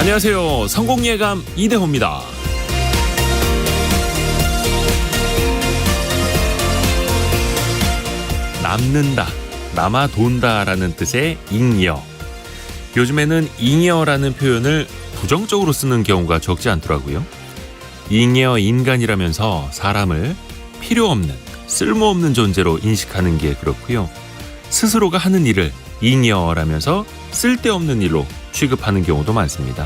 안녕하세요. 성공예감 이대호입니다. 남는다, 남아돈다라는 뜻의 잉여. 요즘에는 잉여라는 표현을 부정적으로 쓰는 경우가 적지 않더라고요. 잉여 인간이라면서 사람을 필요 없는, 쓸모없는 존재로 인식하는 게 그렇고요. 스스로가 하는 일을 잉여라면서 쓸데없는 일로 취급하는 경우도 많습니다.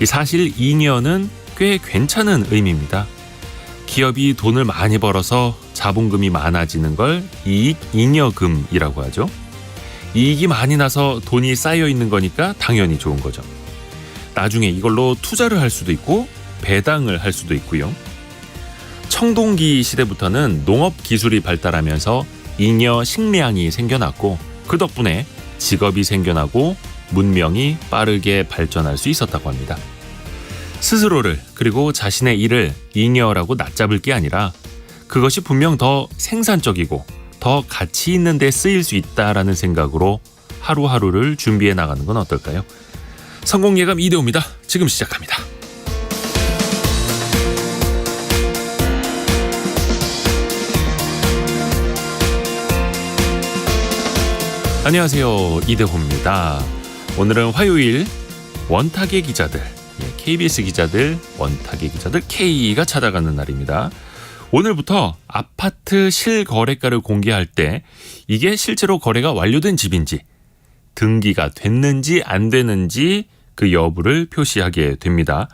사실 잉여는 꽤 괜찮은 의미입니다. 기업이 돈을 많이 벌어서 자본금이 많아지는 걸 이익 잉여금이라고 하죠. 이익이 많이 나서 돈이 쌓여 있는 거니까 당연히 좋은 거죠. 나중에 이걸로 투자를 할 수도 있고 배당을 할 수도 있고요. 청동기 시대부터는 농업 기술이 발달하면서 잉여 식량이 생겨났고 그 덕분에 직업이 생겨나고 문명이 빠르게 발전할 수 있었다고 합니다. 스스로를 그리고 자신의 일을 잉여라고 낮잡을 게 아니라 그것이 분명 더 생산적이고 더 가치 있는 데 쓰일 수 있다라는 생각으로 하루하루를 준비해 나가는 건 어떨까요? 성공예감 이대호입니다. 지금 시작합니다. 안녕하세요. 이대호입니다. 오늘은 화요일 원탁의 기자들, KBS 기자들, 원탁의 기자들 K가 찾아가는 날입니다. 오늘부터 아파트 실거래가를 공개할 때 이게 실제로 거래가 완료된 집인지, 등기가 됐는지 안 되는지 그 여부를 표시하게 됩니다.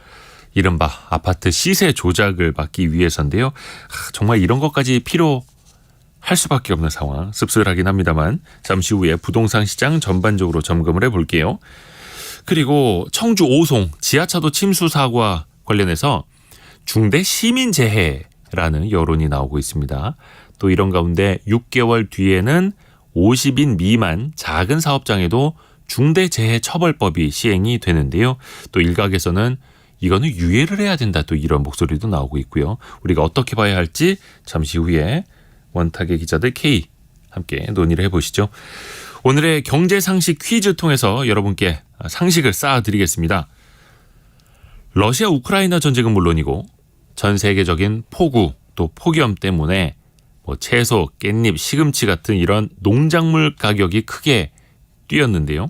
이른바 아파트 시세 조작을 막기 위해서인데요. 정말 이런 것까지 필요할 수밖에 없는 상황, 씁쓸하긴 합니다만 잠시 후에 부동산 시장 전반적으로 점검을 해볼게요. 그리고 청주 오송 지하차도 침수 사고와 관련해서 중대 시민재해라는 여론이 나오고 있습니다. 또 이런 가운데 6개월 뒤에는 50인 미만 작은 사업장에도 중대재해처벌법이 시행이 되는데요. 또 일각에서는 이거는 유예를 해야 된다, 또 이런 목소리도 나오고 있고요. 우리가 어떻게 봐야 할지 잠시 후에 원탁의 기자들 K 함께 논의를 해보시죠. 오늘의 경제상식 퀴즈 통해서 여러분께 상식을 쌓아드리겠습니다. 러시아 우크라이나 전쟁은 물론이고 전 세계적인 폭우 또 폭염 때문에 채소, 깻잎, 시금치 같은 이런 농작물 가격이 크게 뛰었는데요.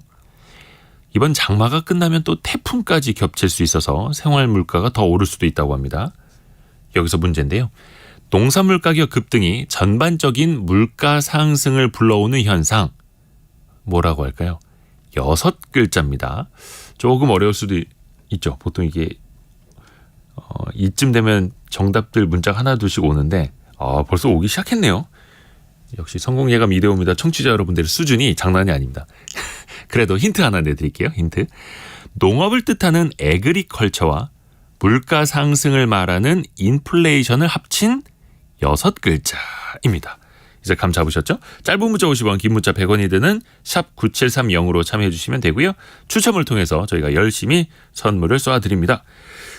이번 장마가 끝나면 또 태풍까지 겹칠 수 있어서 생활 물가가 더 오를 수도 있다고 합니다. 여기서 문제인데요. 농산물 가격 급등이 전반적인 물가 상승을 불러오는 현상, 뭐라고 할까요? 6글자입니다. 조금 어려울 수도 있죠. 보통 이게 이쯤 되면 정답들 문자가 하나 둘씩 오는데 벌써 오기 시작했네요. 역시 성공예감 이대호입니다. 청취자 여러분들의 수준이 장난이 아닙니다. 그래도 힌트 하나 내드릴게요. 힌트. 농업을 뜻하는 에그리컬처와 물가 상승을 말하는 인플레이션을 합친 6글자입니다. 이제 감 잡으셨죠? 짧은 문자 50원, 긴 문자 100원이 드는 샵 9730으로 참여해 주시면 되고요. 추첨을 통해서 저희가 열심히 선물을 쏘아드립니다.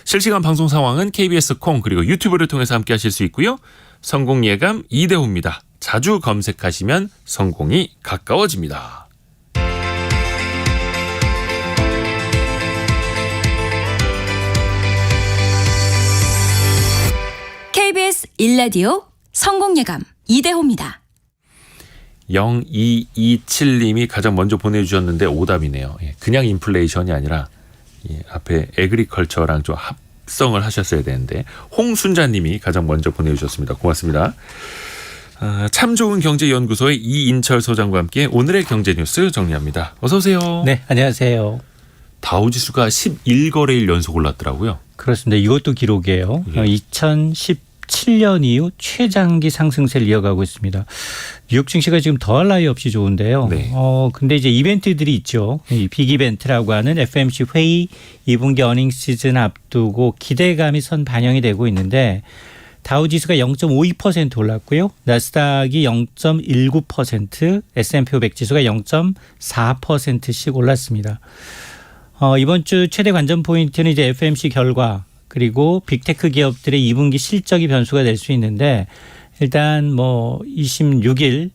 실시간 방송 상황은 KBS 콩 그리고 유튜브를 통해서 함께 하실 수 있고요. 성공예감 이대호입니다. 자주 검색하시면 성공이 가까워집니다. KBS 1라디오 성공예감 이대호입니다. 0227님이 가장 먼저 보내주셨는데 오답이네요. 그냥 인플레이션이 아니라 앞에 에그리컬처랑 좀 합성을 하셨어야 되는데 홍순자님이 가장 먼저 보내주셨습니다. 고맙습니다. 참 좋은 경제연구소의 이인철 소장과 함께 오늘의 경제뉴스 정리합니다. 어서 오세요. 네, 안녕하세요. 다우지수가 11거래일 연속 올랐더라고요. 그렇습니다. 이것도 기록이에요. 2017년 이후 최장기 상승세를 이어가고 있습니다. 뉴욕 증시가 지금 더할 나위 없이 좋은데요. 네. 근데 이제 이벤트들이 있죠. 이 빅 이벤트라고 하는 FMC 회의 2분기 어닝 시즌 앞두고 기대감이 선 반영이 되고 있는데 다우지수가 0.52% 올랐고요. 나스닥이 0.19%, S&P 500 지수가 0.4%씩 올랐습니다. 이번 주 최대 관전 포인트는 이제 FMC 결과 그리고 빅테크 기업들의 2분기 실적이 변수가 될 수 있는데 일단 26일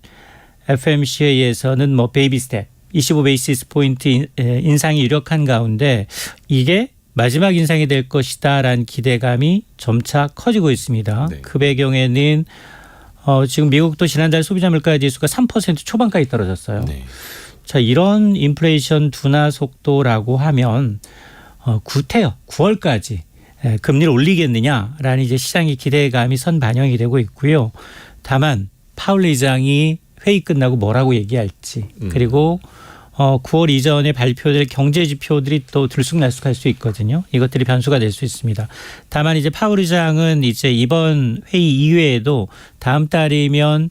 FMC 회의에서는 베이비 스텝 25 베이시스 포인트 인상이 유력한 가운데 이게 마지막 인상이 될 것이다라는 기대감이 점차 커지고 있습니다. 네. 그 배경에는 지금 미국도 지난달 소비자 물가 지수가 3% 초반까지 떨어졌어요. 네. 자, 이런 인플레이션 둔화 속도라고 하면 구태여 9월까지 금리를 올리겠느냐라는 이제 시장의 기대감이 선 반영이 되고 있고요. 다만 파월 의장이 회의 끝나고 뭐라고 얘기할지 그리고 9월 이전에 발표될 경제 지표들이 또 들쑥날쑥할 수 있거든요. 이것들이 변수가 될 수 있습니다. 다만 이제 파월 의장은 이제 이번 회의 이외에도 다음 달이면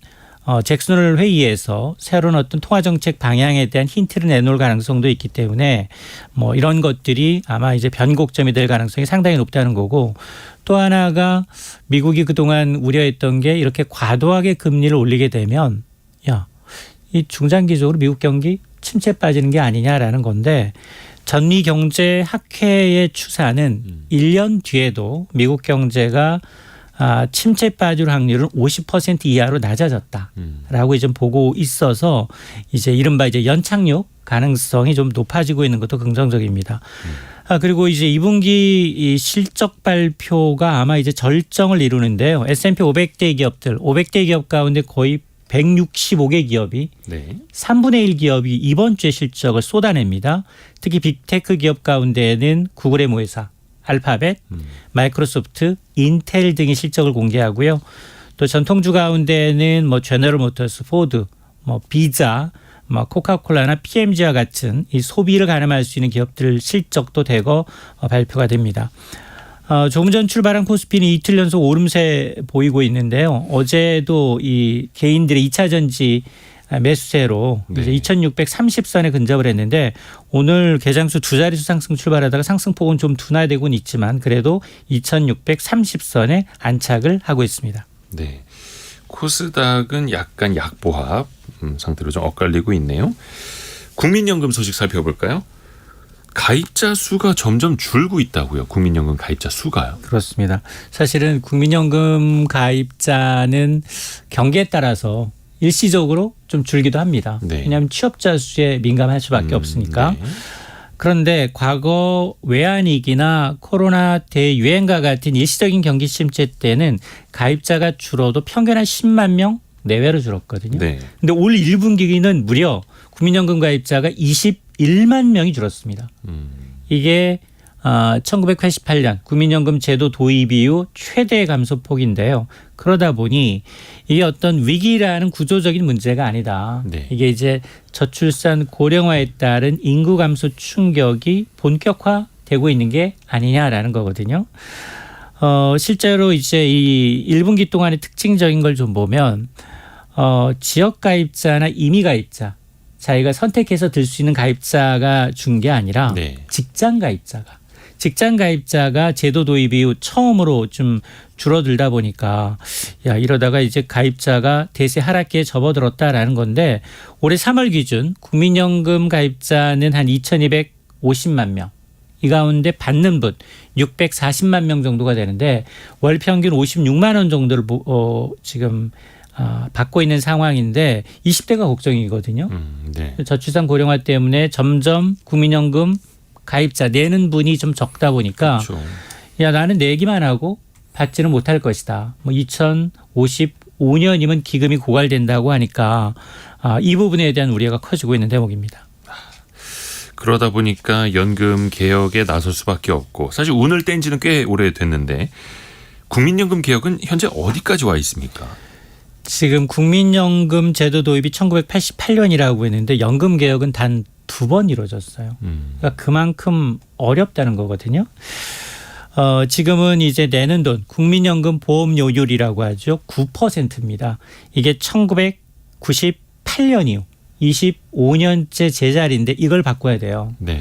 잭슨 회의에서 새로운 어떤 통화 정책 방향에 대한 힌트를 내놓을 가능성도 있기 때문에 뭐 이런 것들이 아마 이제 변곡점이 될 가능성이 상당히 높다는 거고, 또 하나가 미국이 그동안 우려했던 게 이렇게 과도하게 금리를 올리게 되면 이 중장기적으로 미국 경기 침체 빠지는 게 아니냐라는 건데, 전미 경제 학회의 추산은 1년 뒤에도 미국 경제가 침체 빠질 확률은 50% 이하로 낮아졌다라고 이제 보고 있어서 이제 이른바 이제 연착륙 가능성이 좀 높아지고 있는 것도 긍정적입니다. 그리고 이제 2분기 이 실적 발표가 아마 이제 절정을 이루는데요. S&P 500대 기업들, 500대 기업 가운데 거의 165개 기업이 네. 3분의 1 기업이 이번 주에 실적을 쏟아냅니다. 특히 빅테크 기업 가운데는 구글의 모회사, 알파벳, 마이크로소프트, 인텔 등이 실적을 공개하고요. 또 전통주 가운데는 뭐 제너럴 모터스, 포드, 뭐 비자, 뭐 코카콜라나 PMG와 같은 이 소비를 가늠할 수 있는 기업들 실적도 대거 발표가 됩니다. 조금 전 출발한 코스피는 이틀 연속 오름세 보이고 있는데요. 어제도 이 개인들의 2차 전지 매수세로 네. 이제 2630선에 근접을 했는데, 오늘 개장수 두 자릿수 상승 출발하다가 상승폭은 좀 둔화되고는 있지만 그래도 2630선에 안착을 하고 있습니다. 네. 코스닥은 약간 약보합 상태로 좀 엇갈리고 있네요. 국민연금 소식 살펴볼까요? 가입자 수가 점점 줄고 있다고요. 국민연금 가입자 수가요. 그렇습니다. 사실은 국민연금 가입자는 경기에 따라서 일시적으로 좀 줄기도 합니다. 네. 왜냐하면 취업자 수에 민감할 수밖에 없으니까. 네. 그런데 과거 외환위기나 코로나 대유행과 같은 일시적인 경기 침체 때는 가입자가 줄어도 평균 한 10만 명 내외로 줄었거든요. 네. 근데 올 1분기는 무려 국민연금 가입자가 21만 명이 줄었습니다. 이게 1988년 국민연금 제도 도입 이후 최대 감소폭인데요. 그러다 보니 이게 어떤 위기라는 구조적인 문제가 아니다. 네. 이게 이제 저출산 고령화에 따른 인구 감소 충격이 본격화되고 있는 게 아니냐라는 거거든요. 실제로 이제 이 1분기 동안의 특징적인 걸 좀 보면 지역 가입자나 임의 가입자, 자기가 선택해서 들 수 있는 가입자가 준 게 아니라 네. 직장 가입자가 제도 도입 이후 처음으로 좀 줄어들다 보니까 이러다가 이제 가입자가 대세 하락기에 접어들었다라는 건데, 올해 3월 기준 국민연금 가입자는 한 2250만 명. 이 가운데 받는 분 640만 명 정도가 되는데 월 평균 56만 원 정도를 지금 받고 있는 상황인데 20대가 걱정이거든요. 네. 저출산 고령화 때문에 점점 국민연금 가입자 내는 분이 좀 적다 보니까 그렇죠. 나는 내기만 하고 받지는 못할 것이다. 뭐 2055년이면 기금이 고갈된다고 하니까 이 부분에 대한 우려가 커지고 있는 대목입니다. 그러다 보니까 연금 개혁에 나설 수밖에 없고, 사실 운을 뗀 지는 꽤 오래됐는데 국민연금 개혁은 현재 어디까지 와 있습니까? 지금 국민연금 제도 도입이 1988년이라고 했는데 연금 개혁은 단 2번 이루어졌어요. 그러니까 그만큼 어렵다는 거거든요. 지금은 이제 내는 돈, 국민연금 보험료율이라고 하죠. 9%입니다. 이게 1998년 이후 25년째 제자리인데 이걸 바꿔야 돼요. 네.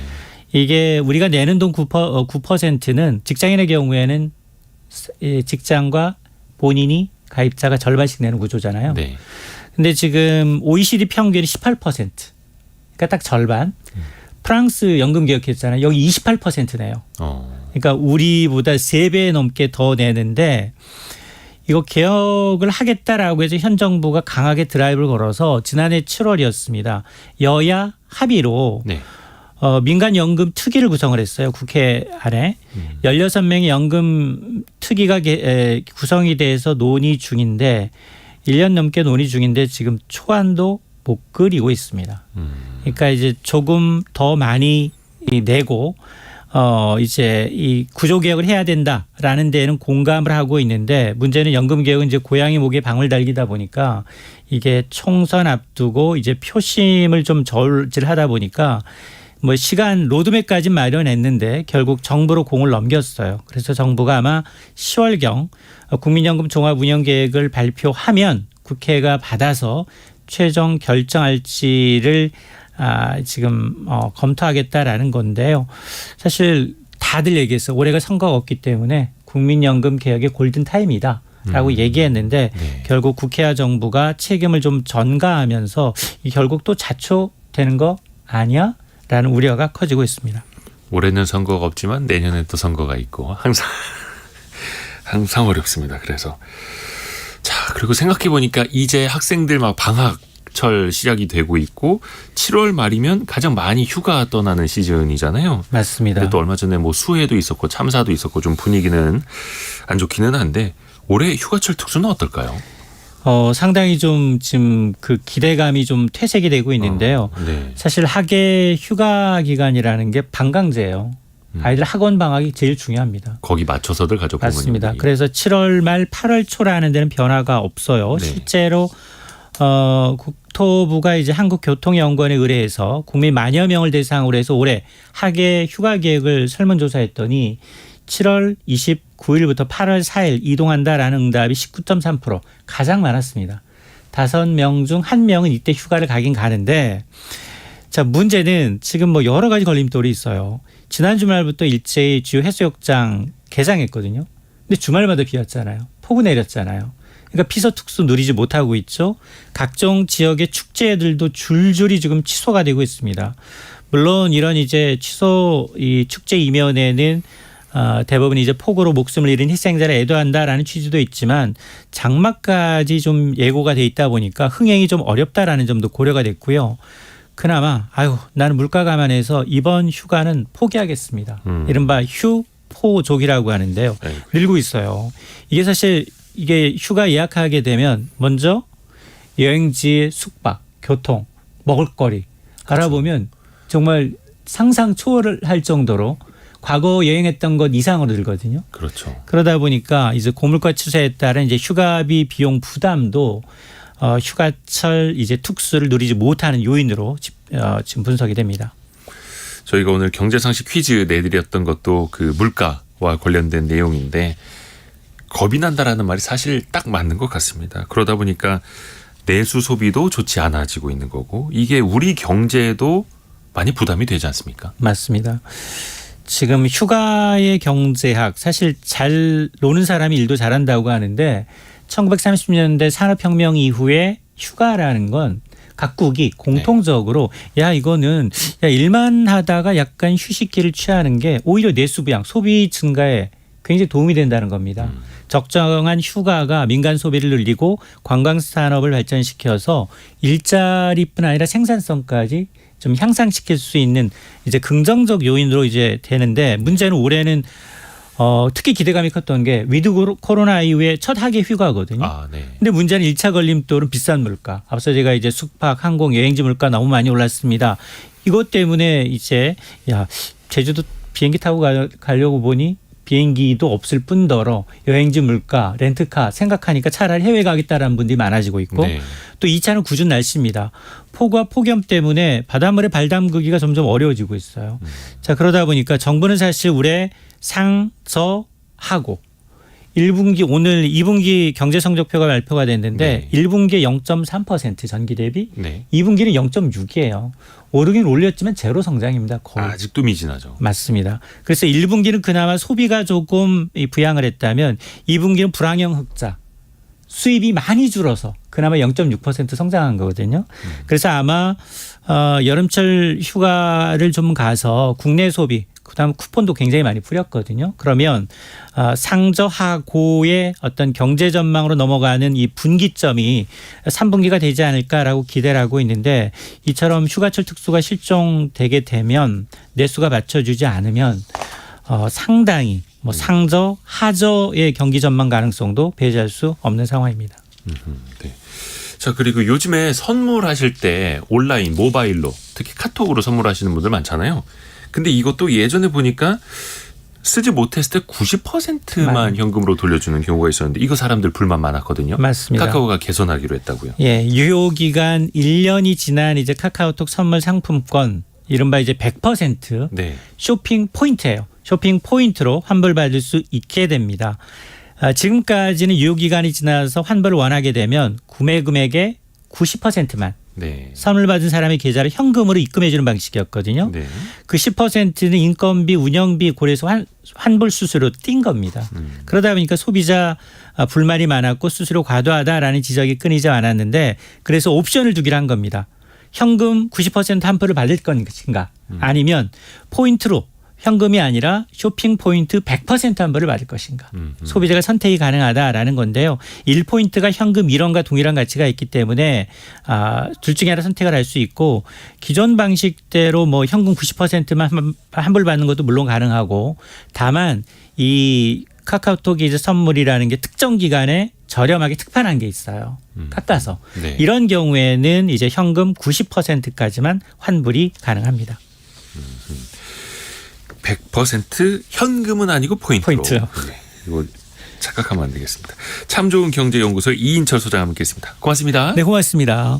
이게 우리가 내는 돈 9%는 직장인의 경우에는 직장과 본인이 가입자가 절반씩 내는 구조잖아요. 네. 근데 지금 OECD 평균이 18%. 그러니까 딱 절반. 프랑스 연금 개혁했잖아요. 여기 28% 내요. 그러니까 우리보다 3배 넘게 더 내는데, 이거 개혁을 하겠다라고 해서 현 정부가 강하게 드라이브를 걸어서 지난해 7월이었습니다. 여야 합의로 네. 민간연금 특위를 구성을 했어요. 국회 안에. 16명의 연금 특위가 구성이 돼서 논의 중인데 1년 넘게 논의 중인데 지금 초안도 못 그리고 있습니다. 그러니까 이제 조금 더 많이 내고 이제 이 구조개혁을 해야 된다라는 데는 공감을 하고 있는데 문제는 연금개혁은 이제 고양이 목에 방울 달기다 보니까 이게 총선 앞두고 이제 표심을 좀 저울질하다 보니까 뭐 시간 로드맵까지 마련했는데 결국 정부로 공을 넘겼어요. 그래서 정부가 아마 10월경 국민연금 종합운영계획을 발표하면 국회가 받아서 최종 결정할지를 지금 검토하겠다라는 건데요. 사실 다들 얘기했어요. 올해가 선거가 없기 때문에 국민연금 개혁의 골든타임이다라고 얘기했는데 네. 결국 국회와 정부가 책임을 좀 전가하면서 결국 또 자초되는 거 아니야? 라는 우려가 커지고 있습니다. 올해는 선거가 없지만 내년에 또 선거가 있고 항상 어렵습니다. 그래서 자, 그리고 생각해 보니까 이제 학생들 막 방학철 시작이 되고 있고 7월 말이면 가장 많이 휴가 떠나는 시즌이잖아요. 맞습니다. 근데 또 얼마 전에 뭐 수해도 있었고 참사도 있었고 좀 분위기는 안 좋기는 한데 올해 휴가철 특수는 어떨까요? 상당히 좀 지금 그 기대감이 좀 퇴색이 되고 있는데요. 네. 사실 학예 휴가 기간이라는 게 방강제예요. 아이들 학원 방학이 제일 중요합니다. 거기 맞춰서들 가족 부모님들이. 맞습니다. 그래서 7월 말 8월 초라는 데는 변화가 없어요. 네. 실제로 국토부가 이제 한국교통연구원에 의뢰해서 국민 만여 명을 대상으로 해서 올해 학예 휴가 계획을 설문조사했더니 7월 29일부터 8월 4일 이동한다라는 응답이 19.3% 가장 많았습니다. 5명 중 1명은 이때 휴가를 가긴 가는데 자 문제는 지금 뭐 여러 가지 걸림돌이 있어요. 지난 주말부터 일제히 주요 해수욕장 개장했거든요. 근데 주말마다 비 왔잖아요. 폭우 내렸잖아요. 그러니까 피서특수 누리지 못하고 있죠. 각종 지역의 축제들도 줄줄이 지금 취소가 되고 있습니다. 물론 이런 이제 이 축제 이면에는 대부분 이제 폭우로 목숨을 잃은 희생자를 애도한다라는 취지도 있지만 장마까지 좀 예고가 돼 있다 보니까 흥행이 좀 어렵다라는 점도 고려가 됐고요. 그나마 나는 물가 감안해서 이번 휴가는 포기하겠습니다. 이른바 휴포족이라고 하는데요. 늘고 있어요. 이게 사실 이게 휴가 예약하게 되면 먼저 여행지 숙박, 교통, 먹을거리 알아보면 정말 상상 초월을 할 정도로 과거 여행했던 것 이상으로 들거든요. 그렇죠. 그러다 보니까 이제 고물가 추세에 따른 이제 휴가비 비용 부담도 휴가철 이제 특수를 누리지 못하는 요인으로 지금 분석이 됩니다. 저희가 오늘 경제상식 퀴즈 내드렸던 것도 그 물가와 관련된 내용인데 겁이 난다라는 말이 사실 딱 맞는 것 같습니다. 그러다 보니까 내수 소비도 좋지 않아지고 있는 거고 이게 우리 경제에도 많이 부담이 되지 않습니까? 맞습니다. 지금 휴가의 경제학 사실 잘 노는 사람이 일도 잘한다고 하는데 1930년대 산업혁명 이후에 휴가라는 건 각국이 공통적으로 이거는 일만 하다가 약간 휴식기를 취하는 게 오히려 내수부양 소비 증가에 굉장히 도움이 된다는 겁니다. 적정한 휴가가 민간 소비를 늘리고 관광 산업을 발전시켜서 일자리뿐 아니라 생산성까지 좀 향상시킬 수 있는 이제 긍정적 요인으로 이제 되는데 문제는 올해는 특히 기대감이 컸던 게 위드 코로나 이후에 첫 학예 휴가거든요. 네. 근데 문제는 1차 걸림돌은 비싼 물가. 앞서 제가 이제 숙박, 항공, 여행지 물가 너무 많이 올랐습니다. 이것 때문에 이제 제주도 비행기 타고 가려고 보니 비행기도 없을 뿐더러 여행지 물가, 렌트카 생각하니까 차라리 해외 가겠다라는 분들이 많아지고 있고 네. 또 2차는 궂은 날씨입니다. 폭우와 폭염 때문에 바닷물에 발 담그기가 점점 어려워지고 있어요. 자 그러다 보니까 정부는 사실 올해 상저하고 1분기 오늘 2분기 경제 성적표가 발표가 됐는데 네. 1분기에 0.3% 전기 대비 네. 2분기는 0.6이에요. 오르긴 올렸지만 제로 성장입니다. 거의. 아직도 미진하죠. 맞습니다. 그래서 1분기는 그나마 소비가 조금 부양을 했다면 2분기는 불황형 흑자. 수입이 많이 줄어서 그나마 0.6% 성장한 거거든요. 그래서 아마 여름철 휴가를 좀 가서 국내 소비 그다음 쿠폰도 굉장히 많이 뿌렸거든요. 그러면 상저하고의 어떤 경제 전망으로 넘어가는 이 분기점이 3분기가 되지 않을까라고 기대를 하고 있는데 이처럼 휴가철 특수가 실종되게 되면 내수가 받쳐주지 않으면 상당히 뭐 상저, 하저의 경기 전망 가능성도 배제할 수 없는 상황입니다. 네. 자, 그리고 요즘에 선물하실 때 온라인, 모바일로 특히 카톡으로 선물하시는 분들 많잖아요. 근데 이것도 예전에 보니까 쓰지 못했을 때 90%만 현금으로 돌려주는 경우가 있었는데 이거 사람들 불만 많았거든요. 맞습니다. 카카오가 개선하기로 했다고요. 예, 유효기간 1년이 지난 이제 카카오톡 선물 상품권 이른바 이제 100% 네. 쇼핑 포인트예요. 쇼핑 포인트로 환불받을 수 있게 됩니다. 지금까지는 유효기간이 지나서 환불을 원하게 되면 구매 금액의 90%만 네. 선물 받은 사람의 계좌를 현금으로 입금해 주는 방식이었거든요. 네. 그 10%는 인건비, 운영비 고려해서 환불 수수료 띈 겁니다. 그러다 보니까 소비자 불만이 많았고 수수료 과도하다라는 지적이 끊이지 않았는데 그래서 옵션을 두기로 한 겁니다. 현금 90% 환불을 받을 것인가 아니면 포인트로 현금이 아니라 쇼핑 포인트 100% 환불을 받을 것인가. 소비자가 선택이 가능하다라는 건데요. 1포인트가 현금 1원과 동일한 가치가 있기 때문에 둘 중에 하나 선택을 할 수 있고 기존 방식대로 뭐 현금 90%만 환불받는 것도 물론 가능하고 다만 이 카카오톡 이제 선물이라는 게 특정 기간에 저렴하게 특판한 게 있어요. 깎아서. 네. 이런 경우에는 이제 현금 90%까지만 환불이 가능합니다. 100% 현금은 아니고 포인트로. 포인트요. 네. 이거 착각하면 안 되겠습니다. 참 좋은 경제연구소 이인철 소장 함께했습니다. 고맙습니다. 네, 고맙습니다.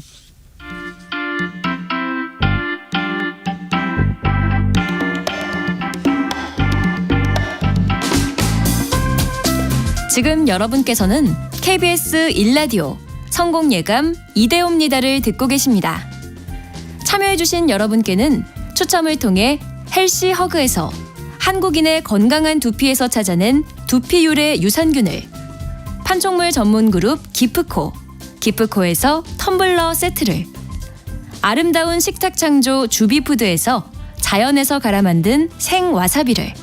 지금 여러분께서는 KBS 1라디오 성공예감 이대호입니다를 듣고 계십니다. 참여해주신 여러분께는 추첨을 통해 헬시 허그에서 한국인의 건강한 두피에서 찾아낸 두피 유래 유산균을, 판촉물 전문 그룹 기프코에서 텀블러 세트를, 아름다운 식탁 창조 주비푸드에서 자연에서 갈아 만든 생와사비를,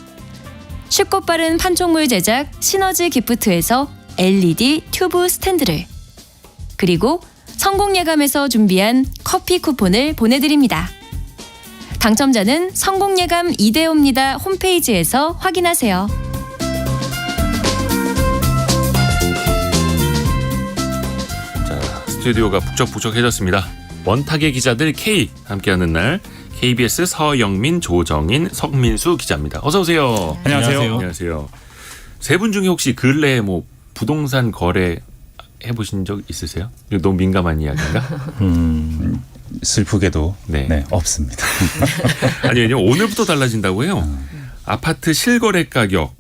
쉽고 빠른 판촉물 제작 시너지 기프트에서 LED 튜브 스탠드를, 그리고 성공예감에서 준비한 커피 쿠폰을 보내드립니다. 당첨자는 성공예감 이대호입니다 홈페이지에서 확인하세요. 자, 스튜디오가 북적북적해졌습니다. 원탁의 기자들 K 함께하는 날 KBS 서영민, 조정인, 석민수 기자입니다. 어서 오세요. 안녕하세요. 안녕하세요. 세 분 중에 혹시 근래에 뭐 부동산 거래 해보신 적 있으세요? 이거 너무 민감한 이야기인가? 슬프게도 네. 네, 없습니다. 아니, 왜냐면 오늘부터 달라진다고 해요. 아파트 실거래 가격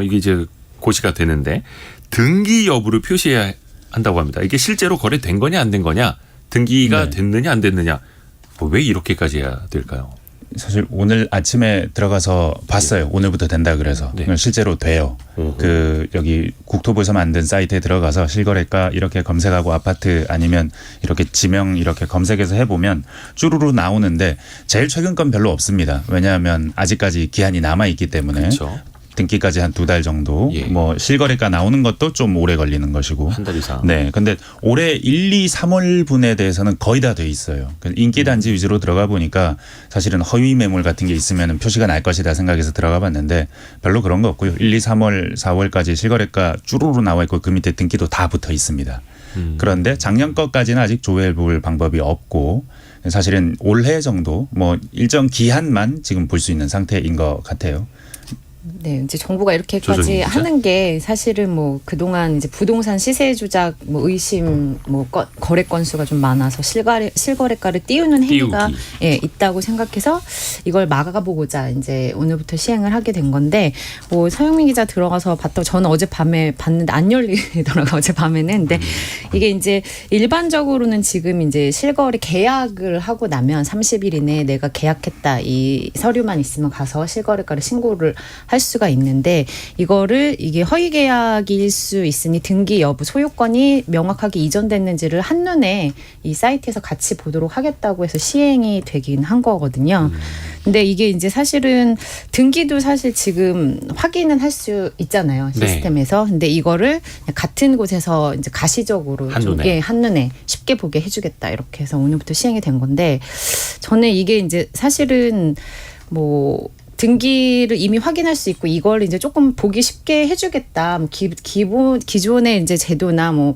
이게 이제 고시가 되는데 등기 여부를 표시해야 한다고 합니다. 이게 실제로 거래된 거냐 안 된 거냐, 등기가 네. 됐느냐 안 됐느냐, 왜 이렇게까지 해야 될까요? 사실 오늘 아침에 들어가서 봤어요. 오늘부터 된다 그래서 네. 실제로 돼요. 그 여기 국토부에서 만든 사이트에 들어가서 실거래가 이렇게 검색하고 아파트 아니면 이렇게 지명 이렇게 검색해서 해보면 쭈루루 나오는데 제일 최근 건 별로 없습니다. 왜냐하면 아직까지 기한이 남아 있기 때문에. 그렇죠. 등기까지 한 2달 정도. 예. 뭐 실거래가 나오는 것도 좀 오래 걸리는 것이고. 한 달 이상. 네. 근데 올해 1, 2, 3월 분에 대해서는 거의 다 돼 있어요. 인기 단지 위주로 들어가 보니까 사실은 허위 매물 같은 게 있으면 표시가 날 것이다 생각해서 들어가 봤는데 별로 그런 거 없고요. 1, 2, 3월, 4월까지 실거래가 쭈루루 나와 있고 그 밑에 등기도 다 붙어 있습니다. 그런데 작년 것까지는 아직 조회해 볼 방법이 없고 사실은 올해 정도 뭐 일정 기한만 지금 볼 수 있는 상태인 것 같아요. 네, 이제 정부가 이렇게까지 조정인 기자? 하는 게 사실은 뭐 그동안 이제 부동산 시세 조작 뭐 의심 뭐 거래 건수가 좀 많아서 실거래가를 띄우는 행위가 띄우기. 예, 있다고 생각해서 이걸 막아보고자 이제 오늘부터 시행을 하게 된 건데 뭐 서영민 기자 들어가서 봤다고 저는 어젯밤에 봤는데 안 열리더라고요. 어젯밤에는. 근데 이게 이제 일반적으로는 지금 이제 실거래 계약을 하고 나면 30일 이내에 내가 계약했다 이 서류만 있으면 가서 실거래가를 신고를 할 수가 있는데 이거를 이게 허위 계약일 수 있으니 등기 여부 소유권이 명확하게 이전됐는지를 한눈에 이 사이트에서 같이 보도록 하겠다고 해서 시행이 되긴 한 거거든요. 근데 이게 이제 사실은 등기도 사실 지금 확인은 할 수 있잖아요. 시스템에서. 근데 이거를 같은 곳에서 이제 가시적으로 한눈에. 좀, 한눈에 쉽게 보게 해주겠다. 이렇게 해서 오늘부터 시행이 된 건데 저는 이게 이제 사실은 뭐 등기를 이미 확인할 수 있고 이걸 이제 조금 보기 쉽게 해주겠다. 기존의 이제 제도나 뭐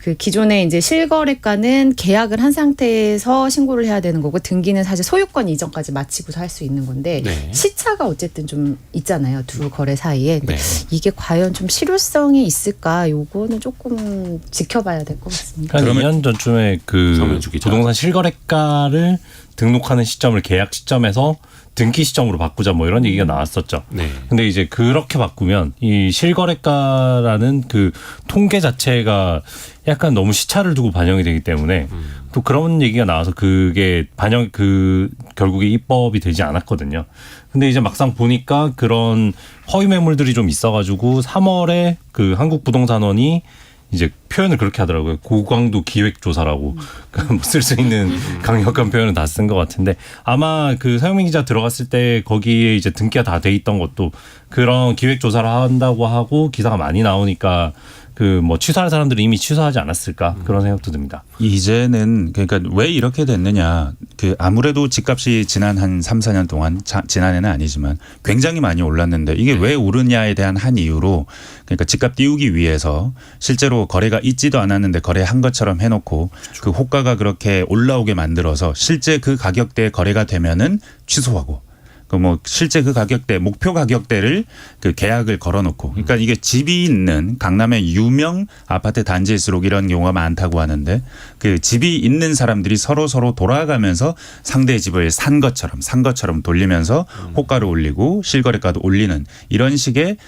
그 기존의 이제 실거래가는 계약을 한 상태에서 신고를 해야 되는 거고 등기는 사실 소유권 이전까지 마치고서 할 수 있는 건데 네. 시차가 어쨌든 좀 있잖아요. 두 거래 사이에. 근데 네. 이게 과연 좀 실효성이 있을까? 요거는 조금 지켜봐야 될 것 같습니다. 한 2년 전쯤에 그 성현주 기자. 부동산 실거래가를 등록하는 시점을 계약 시점에서 등기 시점으로 바꾸자 뭐 이런 얘기가 나왔었죠. 네. 근데 이제 그렇게 바꾸면 이 실거래가라는 그 통계 자체가 약간 너무 시차를 두고 반영이 되기 때문에 또 그런 얘기가 나와서 그게 결국에 입법이 되지 않았거든요. 근데 이제 막상 보니까 그런 허위 매물들이 좀 있어가지고 3월에 그 한국부동산원이 이제 표현을 그렇게 하더라고요. 고강도 기획조사라고 쓸 수 있는 강력한 표현을 다 쓴 것 같은데 아마 그 서영민 기자 들어갔을 때 거기에 이제 등기가 다 돼 있던 것도 그런 기획조사를 한다고 하고 기사가 많이 나오니까 그 뭐 취소할 사람들은 이미 취소하지 않았을까 그런 생각도 듭니다. 이제는 그러니까 왜 이렇게 됐느냐. 그 아무래도 집값이 지난 한 3, 4년 동안 지난해는 아니지만 굉장히 많이 올랐는데 이게 왜 오르냐에 대한 한 이유로 그러니까 집값 띄우기 위해서 실제로 거래가 있지도 않았는데 거래한 것처럼 해놓고 그 호가가 그렇게 올라오게 만들어서 실제 그 가격대에 거래가 되면은 취소하고 그 뭐 실제 그 가격대 목표 가격대를 그 계약을 걸어놓고 그러니까 이게 집이 있는 강남의 유명 아파트 단지일수록 이런 경우가 많다고 하는데 그 집이 있는 사람들이 서로 돌아가면서 상대의 집을 산 것처럼 돌리면서 호가를 올리고 실거래가도 올리는 이런 식의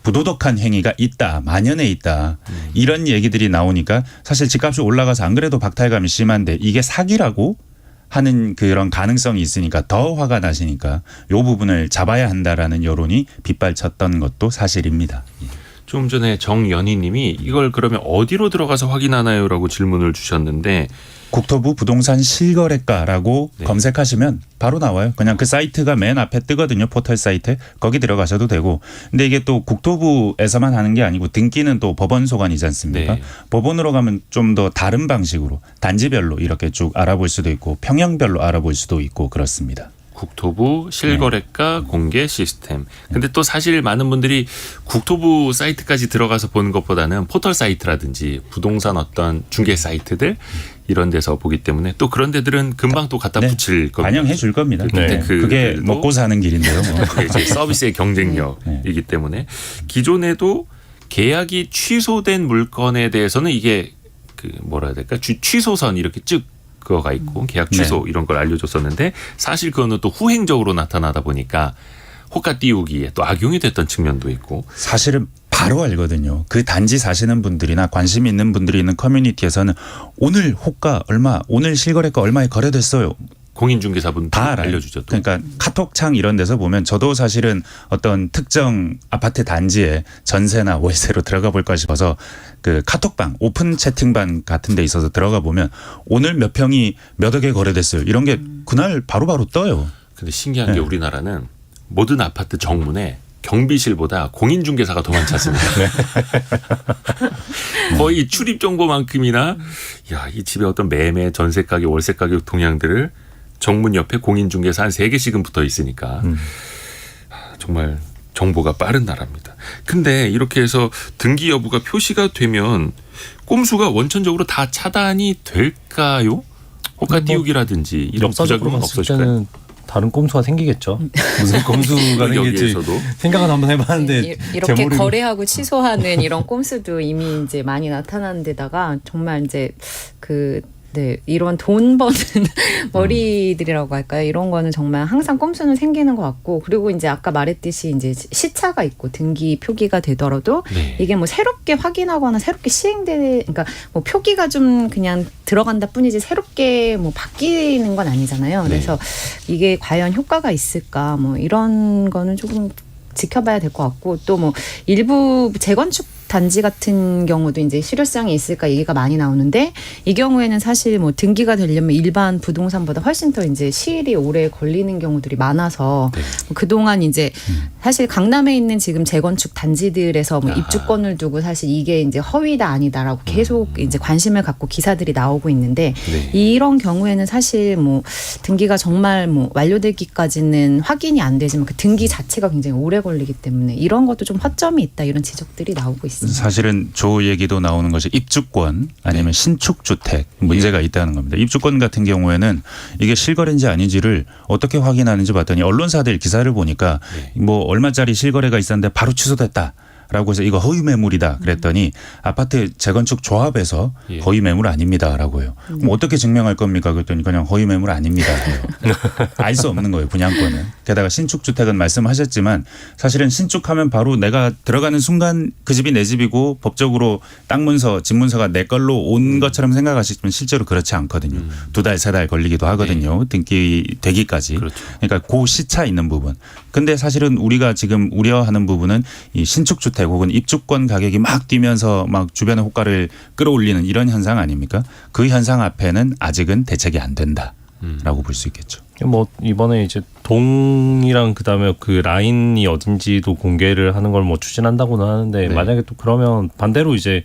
부도덕한 행위가 있다 만연해 있다 이런 얘기들이 나오니까 사실 집값이 올라가서 안 그래도 박탈감이 심한데 이게 사기라고 하는 그런 가능성이 있으니까 더 화가 나시니까 이 부분을 잡아야 한다라는 여론이 빗발쳤던 것도 사실입니다. 좀 전에 정연희 님이 이걸 그러면 어디로 들어가서 확인하나요라고 질문을 주셨는데 국토부 부동산 실거래가라고 네. 검색하시면 바로 나와요. 그냥 그 사이트가 맨 앞에 뜨거든요. 포털 사이트. 거기 들어가셔도 되고. 근데 이게 또 국토부에서만 하는 게 아니고 등기는 또 법원 소관이지 않습니까? 네. 법원으로 가면 좀 더 다른 방식으로 단지별로 이렇게 쭉 알아볼 수도 있고 평형별로 알아볼 수도 있고 그렇습니다. 국토부 실거래가 공개 시스템. 근데 또 사실 많은 분들이 국토부 사이트까지 들어가서 보는 것보다는 포털 사이트라든지 부동산 어떤 중개 사이트들 이런 데서 보기 때문에 또 그런 데들은 금방 또 갖다 붙일 겁니다. 반영해 줄 겁니다. 네. 그게 먹고 사는 길인데요. 뭐. 그게 이제 서비스의 경쟁력이기 때문에 기존에도 계약이 취소된 물건에 대해서는 이게 그 뭐라 해야 될까 취소선 이렇게 쭉 그거가 있고 계약 취소 이런 걸 알려줬었는데 사실 그거는 또 후행적으로 나타나다 보니까 호가 띄우기에 또 악용이 됐던 측면도 있고 사실은 바로 알거든요. 그 단지 사시는 분들이나 관심 있는 분들이 있는 커뮤니티에서는 오늘 호가 얼마, 오늘 실거래가 얼마에 거래됐어요. 공인중개사분 다 알아요. 알려주죠. 또. 그러니까 카톡창 이런 데서 보면 저도 사실은 어떤 특정 아파트 단지에 전세나 월세로 들어가 볼까 싶어서 그 카톡방 오픈 채팅방 같은 데 있어서 들어가 보면 오늘 몇 평이 몇 억에 거래됐어요. 이런 게 그날 바로바로 떠요. 근데 신기한 게 우리나라는 모든 아파트 정문에 경비실보다 공인중개사가 더 많지 않습니까? 거의 출입 정보만큼이나 이 집에 어떤 매매, 전세 가격, 월세 가격 동향들을 정문 옆에 공인중개사 한 3개씩은 붙어 있으니까 정말 정보가 빠른 나라입니다. 근데 이렇게 해서 등기 여부가 표시가 되면 꼼수가 원천적으로 다 차단이 될까요? 호가 띄우기라든지 이런 부작용은 없어질까요? 때는 다른 꼼수가 생기겠죠. 무슨 꼼수가 생길지 여기에서도 생각은 한번 해봤는데 이렇게 제 머리로. 거래하고 취소하는 이런 꼼수도 이미 이제 많이 나타나는 데다가 정말 이제 이런 돈 버는 머리들이라고 할까요? 이런 거는 정말 항상 꼼수는 생기는 것 같고 그리고 이제 아까 말했듯이 이제 시차가 있고 등기 표기가 되더라도 이게 뭐 새롭게 확인하거나 새롭게 그러니까 뭐 표기가 좀 그냥 들어간다 뿐이지 새롭게 뭐 바뀌는 건 아니잖아요. 그래서 이게 과연 효과가 있을까 뭐 이런 거는 조금 지켜봐야 될 것 같고 또 뭐 일부 재건축 단지 같은 경우도 이제 실효성이 있을까 얘기가 많이 나오는데 이 경우에는 사실 뭐 등기가 되려면 일반 부동산보다 훨씬 더 이제 시일이 오래 걸리는 경우들이 많아서 네. 뭐 그동안 이제 사실 강남에 있는 지금 재건축 단지들에서 뭐 입주권을 두고 사실 이게 이제 허위다 아니다라고 계속 이제 관심을 갖고 기사들이 나오고 있는데 네. 이런 경우에는 사실 뭐 등기가 정말 뭐 완료되기까지는 확인이 안 되지만 그 등기 자체가 굉장히 오래 걸리기 때문에 이런 것도 좀 허점이 있다 이런 지적들이 나오고 있습니다. 사실은 조 얘기도 나오는 것이 입주권 아니면 신축 주택 문제가 있다는 겁니다. 입주권 같은 경우에는 이게 실거래인지 아닌지를 어떻게 확인하는지 봤더니 언론사들 기사를 보니까 뭐 얼마짜리 실거래가 있었는데 바로 취소됐다. 라고 해서 이거 허위 매물이다 그랬더니 아파트 재건축 조합에서 예. 허위 매물 아닙니다라고 해요. 그럼 어떻게 증명할 겁니까? 그랬더니 그냥 허위 매물 아닙니다. 알 수 없는 거예요. 분양권은. 게다가 신축 주택은 말씀하셨지만 사실은 신축하면 바로 내가 들어가는 순간 그 집이 내 집이고 법적으로 땅 문서, 집 문서가 내 걸로 온 것처럼 생각하시지만 실제로 그렇지 않거든요. 2달, 3달 걸리기도 하거든요. 등기 되기까지. 그렇죠. 그러니까 그 시차 있는 부분. 근데 사실은 우리가 지금 우려하는 부분은 이 신축 주택 혹은 입주권 가격이 막 뛰면서 막 주변의 호가를 끌어올리는 이런 현상 아닙니까? 그 현상 앞에는 아직은 대책이 안 된다라고 볼 수 있겠죠. 뭐 이번에 이제 동이랑 그다음에 그 라인이 어딘지도 공개를 하는 걸 뭐 추진한다고는 하는데 네. 만약에 또 그러면 반대로 이제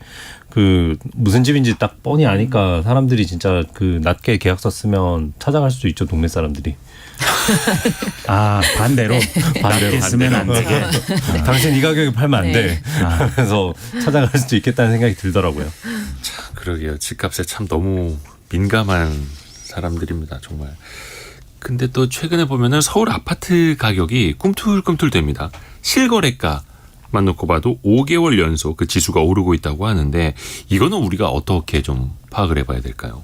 그 무슨 집인지 딱 뻔히 아니까 사람들이 진짜 그 낮게 계약서 쓰면 찾아갈 수도 있죠, 동네 사람들이. 아 반대로 낮게 쓰면 안 되게. 당신 이 가격에 팔면 안 돼. 아. 그래서 찾아갈 수도 있겠다는 생각이 들더라고요. 그러게요. 집값에 참 너무 민감한 사람들입니다. 정말. 근데 또 최근에 보면은 서울 아파트 가격이 꿈틀꿈틀됩니다. 실거래가만 놓고 봐도 5개월 연속 그 지수가 오르고 있다고 하는데 이거는 우리가 어떻게 좀 파악을 해봐야 될까요?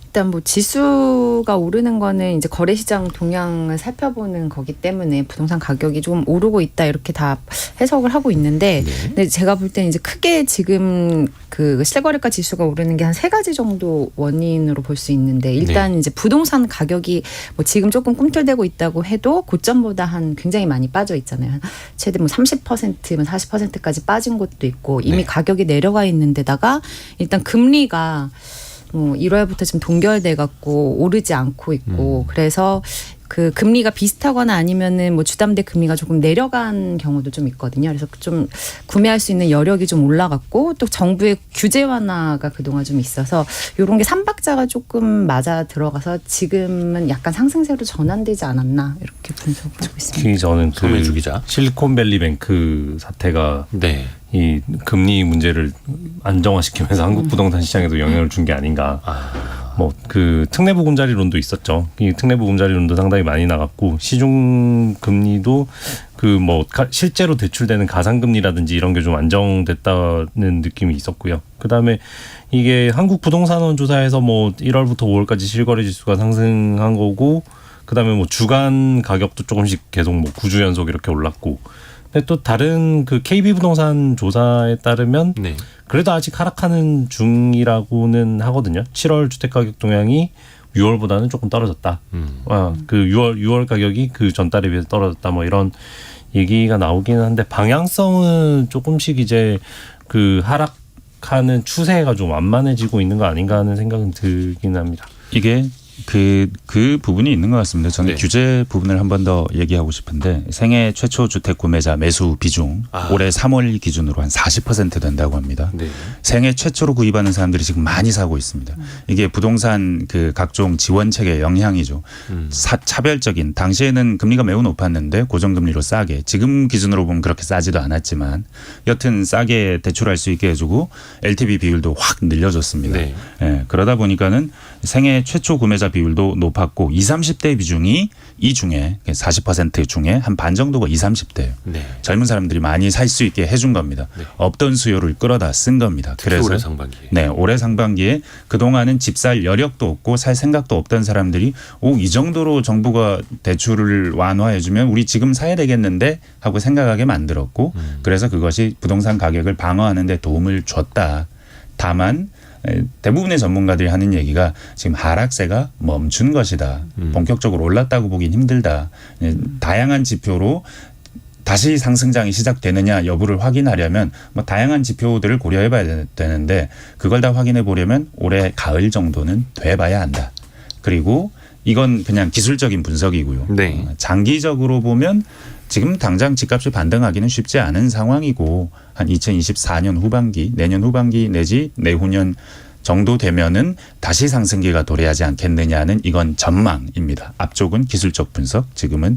일단 뭐 지수가 오르는 거는 이제 거래시장 동향을 살펴보는 거기 때문에 부동산 가격이 좀 오르고 있다 이렇게 다 해석을 하고 있는데 네. 근데 제가 볼 때는 이제 크게 지금 그 실거래가 지수가 오르는 게 한 3가지 정도 원인으로 볼 수 있는데 일단 이제 부동산 가격이 뭐 지금 조금 꿈틀대고 있다고 해도 고점보다 한 굉장히 많이 빠져 있잖아요. 한 최대 뭐 30%면 40%까지 빠진 곳도 있고 이미 네. 가격이 내려가 있는 데다가 일단 금리가 1월부터 지금 동결돼 갖고 오르지 않고 있고 그래서 그 금리가 비슷하거나 아니면은 뭐 주담대 금리가 조금 내려간 경우도 좀 있거든요. 그래서 좀 구매할 수 있는 여력이 좀 올라갔고 또 정부의 규제 완화가 그동안 좀 있어서 이런 게 3박자가 조금 맞아 들어가서 지금은 약간 상승세로 전환되지 않았나 이렇게 분석을 하고 있습니다. 특히 저는 서민주 그 기자. 실리콘밸리뱅크 사태가 네. 이 금리 문제를 안정화시키면서 한국 부동산 시장에도 영향을 준 게 아닌가. 뭐 그 특례보금자리론도 있었죠. 이 특례보금자리론도 상당히 많이 나갔고 시중 금리도 그 뭐 실제로 대출되는 가상금리라든지 이런 게 좀 안정됐다는 느낌이 있었고요. 그다음에 이게 한국 부동산원 조사에서 뭐 1월부터 5월까지 실거래 지수가 상승한 거고 그다음에 뭐 주간 가격도 조금씩 계속 뭐 9주 연속 이렇게 올랐고. 근데 또 다른 그 KB 부동산 조사에 따르면 네. 그래도 아직 하락하는 중이라고는 하거든요. 7월 주택 가격 동향이 6월보다는 조금 떨어졌다. 그 6월 가격이 그 전달에 비해서 떨어졌다. 뭐 이런 얘기가 나오기는 한데 방향성은 조금씩 이제 그 하락하는 추세가 좀 완만해지고 있는 거 아닌가 하는 생각은 들긴 합니다. 이게 그 부분이 있는 것 같습니다. 저는 네. 규제 부분을 한 번 더 얘기하고 싶은데 생애 최초 주택 구매자 매수 비중 올해 3월 기준으로 한 40% 된다고 합니다. 네. 생애 최초로 구입하는 사람들이 지금 많이 사고 있습니다. 이게 부동산 그 각종 지원 체계 영향이죠. 차별적인 당시에는 금리가 매우 높았는데 고정금리로 싸게 지금 기준으로 보면 그렇게 싸지도 않았지만 여튼 싸게 대출할 수 있게 해주고 LTV 비율도 확 늘려줬습니다. 네. 예, 그러다 보니까는 생애 최초 구매자 비율도 높았고 20, 30대 비중이 이 중에 40% 중에 한 반 정도가 20, 30대예요. 네. 젊은 사람들이 많이 살 수 있게 해준 겁니다. 네. 없던 수요를 끌어다 쓴 겁니다. 특히 올해 상반기에. 네, 올해 상반기에 그동안은 집 살 여력도 없고 살 생각도 없던 사람들이 이 정도로 정부가 대출을 완화해 주면 우리 지금 사야 되겠는데 하고 생각하게 만들었고 그래서 그것이 부동산 가격을 방어하는 데 도움을 줬다. 다만 대부분의 전문가들이 하는 얘기가 지금 하락세가 멈춘 것이다. 본격적으로 올랐다고 보긴 힘들다. 다양한 지표로 다시 상승장이 시작되느냐 여부를 확인하려면 뭐 다양한 지표들을 고려해봐야 되는데 그걸 다 확인해 보려면 올해 가을 정도는 돼봐야 한다. 그리고 이건 그냥 기술적인 분석이고요. 네. 장기적으로 보면 지금 당장 집값이 반등하기는 쉽지 않은 상황이고 한 2024년 후반기, 내년 후반기 내지 내후년 정도 되면은 다시 상승기가 도래하지 않겠느냐는 이건 전망입니다. 앞쪽은 기술적 분석, 지금은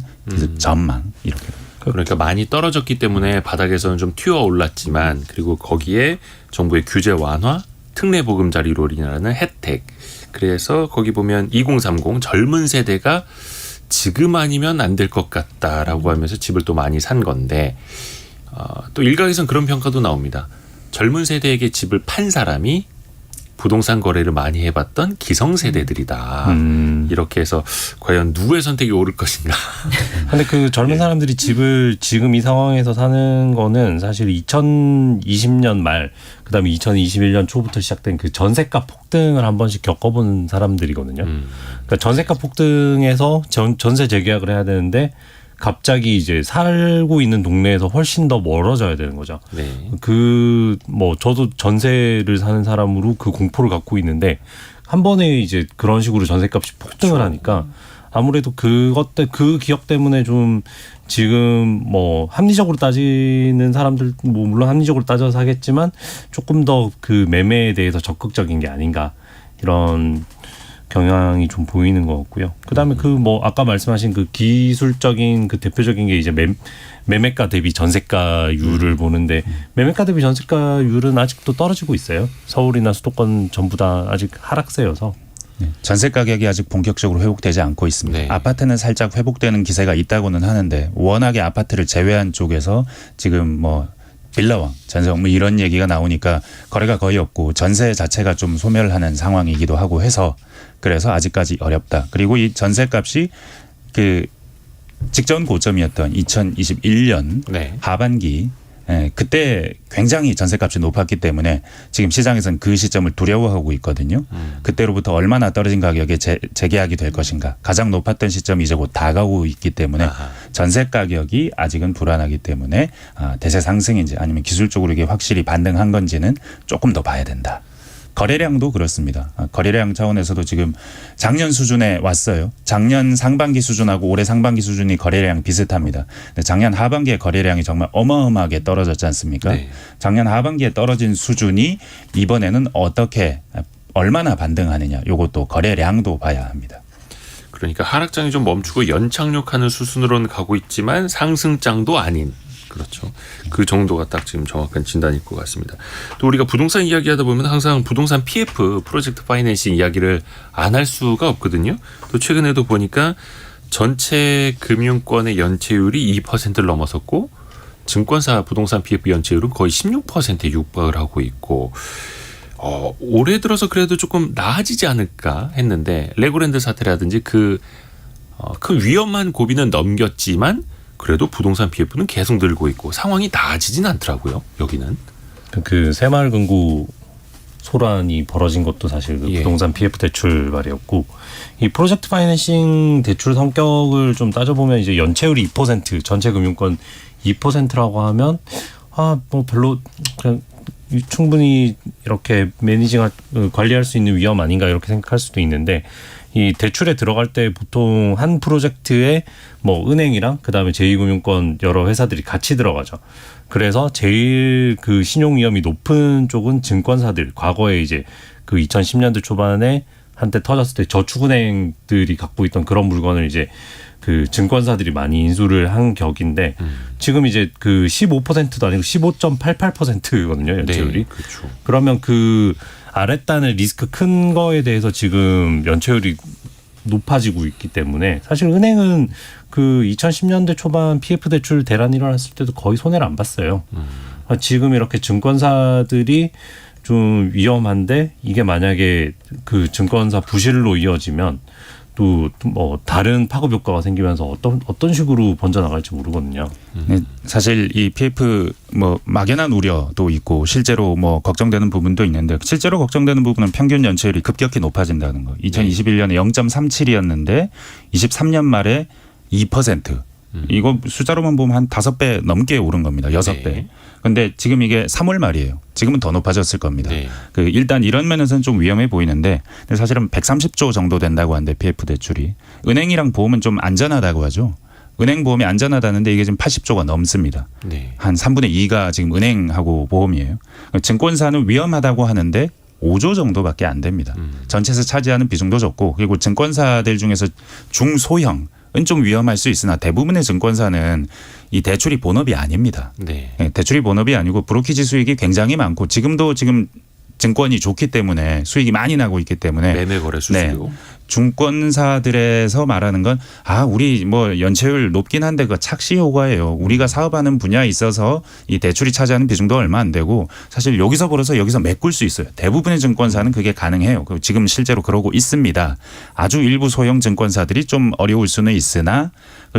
전망 이렇게. 그러니까 많이 떨어졌기 때문에 바닥에서는 좀 튀어 올랐지만 그리고 거기에 정부의 규제 완화, 특례 보금자리론이라는 혜택. 그래서 거기 보면 2030 젊은 세대가 지금 아니면 안 될 것 같다라고 하면서 집을 또 많이 산 건데 또 일각에서는 그런 평가도 나옵니다. 젊은 세대에게 집을 판 사람이 부동산 거래를 많이 해봤던 기성세대들이다. 이렇게 해서 과연 누구의 선택이 옳을 것인가. 근데 그 젊은 사람들이 집을 지금 이 상황에서 사는 거는 사실 2020년 말 그다음에 2021년 초부터 시작된 그 전세가 폭등을 한 번씩 겪어본 사람들이거든요. 그러니까 전세가 폭등에서 전세 재계약을 해야 되는데 갑자기 이제 살고 있는 동네에서 훨씬 더 멀어져야 되는 거죠. 네. 저도 전세를 사는 사람으로 그 공포를 갖고 있는데 한 번에 이제 그런 식으로 전세값이 폭등을 그렇죠. 하니까 아무래도 그 기억 때문에 좀 지금 뭐 합리적으로 따지는 사람들 뭐 물론 합리적으로 따져서 하겠지만 조금 더 그 매매에 대해서 적극적인 게 아닌가 이런 경향이 좀 보이는 것 같고요. 그다음에 아까 말씀하신 그 기술적인 그 대표적인 게 이제 매매가 대비 전세가율을 보는데 매매가 대비 전세가율은 아직도 떨어지고 있어요. 서울이나 수도권 전부 다 아직 하락세여서. 전세 가격이 아직 본격적으로 회복되지 않고 있습니다. 네. 아파트는 살짝 회복되는 기세가 있다고는 하는데 워낙에 아파트를 제외한 쪽에서 지금 뭐 빌라왕, 전세왕 뭐 이런 얘기가 나오니까 거래가 거의 없고 전세 자체가 좀 소멸하는 상황이기도 하고 해서 그래서 아직까지 어렵다. 그리고 이 전세값이 그 직전 고점이었던 2021년 네. 하반기 그때 굉장히 전세값이 높았기 때문에 지금 시장에서는 그 시점을 두려워하고 있거든요. 그때로부터 얼마나 떨어진 가격에 재계약이 될 것인가. 가장 높았던 시점이 이제 곧 다가오고 있기 때문에 전세 가격이 아직은 불안하기 때문에 대세 상승인지 아니면 기술적으로 이게 확실히 반등한 건지는 조금 더 봐야 된다. 거래량도 그렇습니다. 거래량 차원에서도 지금 작년 수준에 왔어요. 작년 상반기 수준하고 올해 상반기 수준이 거래량 비슷합니다. 근데 작년 하반기에 거래량이 정말 어마어마하게 떨어졌지 않습니까? 네. 작년 하반기에 떨어진 수준이 이번에는 얼마나 반등하느냐. 이것도 거래량도 봐야 합니다. 그러니까 하락장이 좀 멈추고 연착륙하는 수순으로는 가고 있지만 상승장도 아닌. 그렇죠. 그 정도가 딱 지금 정확한 진단일 것 같습니다. 또 우리가 부동산 이야기하다 보면 항상 부동산 PF, 프로젝트 파이낸싱 이야기를 안 할 수가 없거든요. 또 최근에도 보니까 전체 금융권의 연체율이 2%를 넘어섰고 증권사 부동산 PF 연체율은 거의 16%에 육박을 하고 있고 올해 들어서 그래도 조금 나아지지 않을까 했는데 레고랜드 사태라든지 그 위험한 고비는 넘겼지만 그래도 부동산 PF는 계속 늘고 있고 상황이 나아지진 않더라고요. 여기는. 그 새마을금고 소란이 벌어진 것도 사실 그 부동산 PF 대출 말이었고 이 프로젝트 파이낸싱 대출 성격을 좀 따져보면 이제 연체율이 2% 전체 금융권 2%라고 하면 별로 그냥 충분히 이렇게 관리할 수 있는 위험 아닌가 이렇게 생각할 수도 있는데 이 대출에 들어갈 때 보통 한 프로젝트에 뭐 은행이랑 그다음에 제2금융권 여러 회사들이 같이 들어가죠. 그래서 제일 그 신용 위험이 높은 쪽은 증권사들. 과거에 이제 그 2010년대 초반에 한때 터졌을 때 저축은행들이 갖고 있던 그런 물건을 이제 그 증권사들이 많이 인수를 한 격인데 지금 이제 그 15%도 아니고 15.88%거든요, 연체율이. 네, 그렇죠. 그러면 그 아랫단의 리스크 큰 거에 대해서 지금 연체율이 높아지고 있기 때문에 사실 은행은 그 2010년대 초반 PF 대출 대란이 일어났을 때도 거의 손해를 안 봤어요. 지금 이렇게 증권사들이 좀 위험한데 이게 만약에 그 증권사 부실로 이어지면 또 뭐 다른 파급 효과가 생기면서 어떤 식으로 번져나갈지 모르거든요. 사실 이 PF 뭐 막연한 우려도 있고 실제로 뭐 걱정되는 부분도 있는데 실제로 걱정되는 부분은 평균 연체율이 급격히 높아진다는 거. 2021년에 0.37이었는데 23년 말에 2%. 이거 숫자로만 보면 한 5배 넘게 오른 겁니다. 6배. 네. 근데 지금 이게 3월 말이에요. 지금은 더 높아졌을 겁니다. 네. 그 일단 이런 면에서는 좀 위험해 보이는데 근데 사실은 130조 정도 된다고 하는데 PF 대출이 은행이랑 보험은 좀 안전하다고 하죠. 은행 보험이 안전하다는데 이게 지금 80조가 넘습니다. 네. 한 3분의 2가 지금 은행하고 보험이에요. 증권사는 위험하다고 하는데 5조 정도밖에 안 됩니다. 전체에서 차지하는 비중도 적고 그리고 증권사들 중에서 중소형은 좀 위험할 수 있으나 대부분의 증권사는 이 대출이 본업이 아닙니다. 네. 대출이 본업이 아니고 브로키지 수익이 굉장히 많고 지금도 지금 증권이 좋기 때문에 수익이 많이 나고 있기 때문에 매매 거래 수수료. 증권사들에서 말하는 건 우리 뭐 연체율 높긴 한데 그 착시 효과예요. 우리가 사업하는 분야에 있어서 이 대출이 차지하는 비중도 얼마 안 되고 사실 여기서 벌어서 여기서 메꿀 수 있어요. 대부분의 증권사는 그게 가능해요. 지금 실제로 그러고 있습니다. 아주 일부 소형 증권사들이 좀 어려울 수는 있으나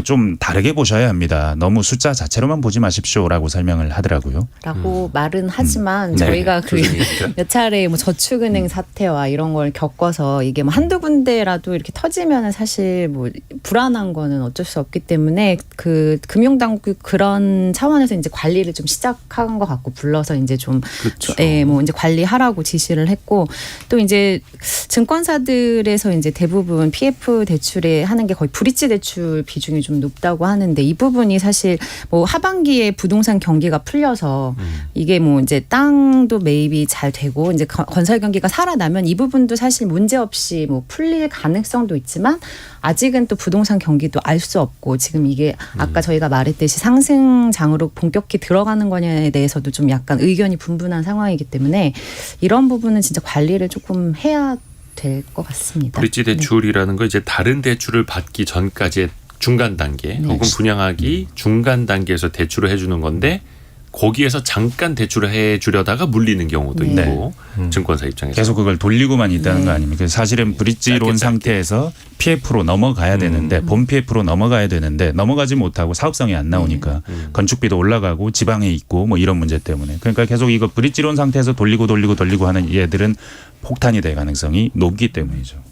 좀 다르게 보셔야 합니다. 너무 숫자 자체로만 보지 마십시오라고 설명을 하더라고요. 라고 말은 하지만 네. 저희가 그 조심해야죠. 몇 차례 뭐 저축은행 사태와 이런 걸 겪어서 이게 뭐 한두 군데라도 이렇게 터지면은 사실 뭐 불안한 거는 어쩔 수 없기 때문에 그 금융당국 그런 차원에서 이제 관리를 좀 시작한 것 같고 불러서 이제 좀 그렇죠. 뭐 이제 관리하라고 지시를 했고 또 이제 증권사들에서 이제 대부분 PF 대출에 하는 게 거의 브릿지 대출 비중이 좀 높다고 하는데 이 부분이 사실 뭐 하반기에 부동산 경기가 풀려서 이게 뭐 이제 땅도 매입이 잘 되고 이제 건설 경기가 살아나면 이 부분도 사실 문제 없이 뭐 풀릴 가능성도 있지만 아직은 또 부동산 경기도 알 수 없고 지금 이게 아까 저희가 말했듯이 상승장으로 본격히 들어가는 거냐에 대해서도 좀 약간 의견이 분분한 상황이기 때문에 이런 부분은 진짜 관리를 조금 해야 될 것 같습니다. 브릿지 대출이라는 거 이제 다른 대출을 받기 전까지의 중간 단계 네. 혹은 분양하기 중간 단계에서 대출을 해주는 건데 거기에서 잠깐 대출을 해주려다가 물리는 경우도 네. 있고 증권사 입장에서 계속 그걸 돌리고만 있다는 거 아닙니까? 사실은 브릿지론 짧게. 상태에서 PF로 넘어가야 되는데 본 PF로 넘어가야 되는데 넘어가지 못하고 사업성이 안 나오니까 건축비도 올라가고 지방에 있고 뭐 이런 문제 때문에 그러니까 계속 이거 브릿지론 상태에서 돌리고 하는 얘들은 폭탄이 될 가능성이 높기 때문이죠.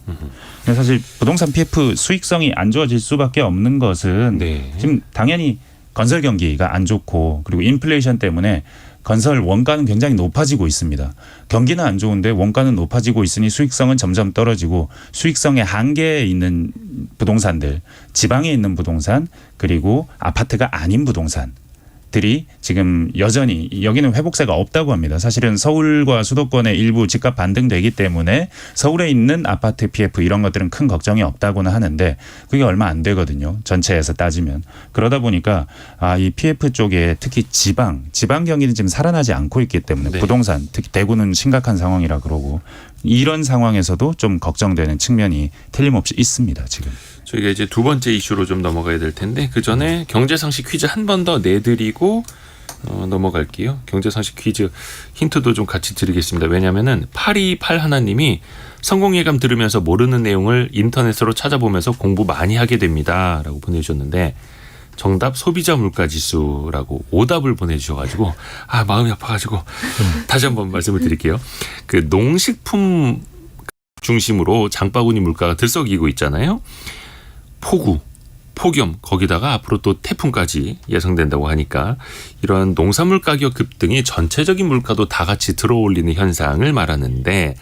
근데 사실 부동산 PF 수익성이 안 좋아질 수밖에 없는 것은 네. 지금 당연히 건설 경기가 안 좋고 그리고 인플레이션 때문에 건설 원가는 굉장히 높아지고 있습니다. 경기는 안 좋은데 원가는 높아지고 있으니 수익성은 점점 떨어지고 수익성의 한계에 있는 부동산들, 지방에 있는 부동산 그리고 아파트가 아닌 부동산 들이 지금 여전히 여기는 회복세가 없다고 합니다. 사실은 서울과 수도권의 일부 집값 반등되기 때문에 서울에 있는 아파트 PF 이런 것들은 큰 걱정이 없다고는 하는데 그게 얼마 안 되거든요. 전체에서 따지면. 그러다 보니까 이 PF 쪽에 특히 지방 경기는 지금 살아나지 않고 있기 때문에 네. 부동산 특히 대구는 심각한 상황이라 그러고 이런 상황에서도 좀 걱정되는 측면이 틀림없이 있습니다. 지금. 저희가 이제 두 번째 이슈로 좀 넘어가야 될 텐데 그 전에 경제상식 퀴즈 한 번 더 내드리고 넘어갈게요. 경제상식 퀴즈 힌트도 좀 같이 드리겠습니다. 왜냐하면은 8281 하나님이 성공예감 들으면서 모르는 내용을 인터넷으로 찾아보면서 공부 많이 하게 됩니다라고 보내주셨는데 정답 소비자 물가지수라고 오답을 보내주셔가지고 마음이 아파가지고 다시 한번 말씀을 드릴게요. 그 농식품 중심으로 장바구니 물가가 들썩이고 있잖아요. 폭우, 폭염 거기다가 앞으로 또 태풍까지 예상된다고 하니까 이런 농산물 가격 급등이 전체적인 물가도 다 같이 들어올리는 현상을 말하는데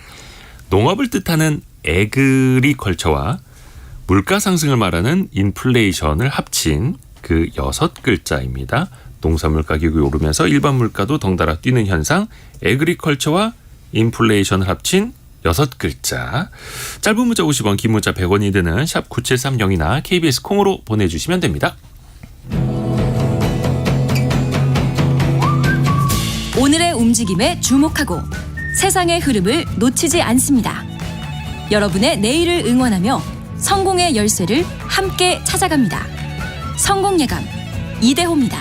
농업을 뜻하는 에그리컬처와 물가 상승을 말하는 인플레이션을 합친 그 6글자입니다. 농산물 가격이 오르면서 일반 물가도 덩달아 뛰는 현상 에그리컬처와 인플레이션을 합친 6글자. 짧은 문자 50원, 긴 문자 100원이 드는 샵 9730이나 KBS 콩으로 보내주시면 됩니다. 오늘의 움직임에 주목하고 세상의 흐름을 놓치지 않습니다. 여러분의 내일을 응원하며 성공의 열쇠를 함께 찾아갑니다. 성공예감 이대호입니다.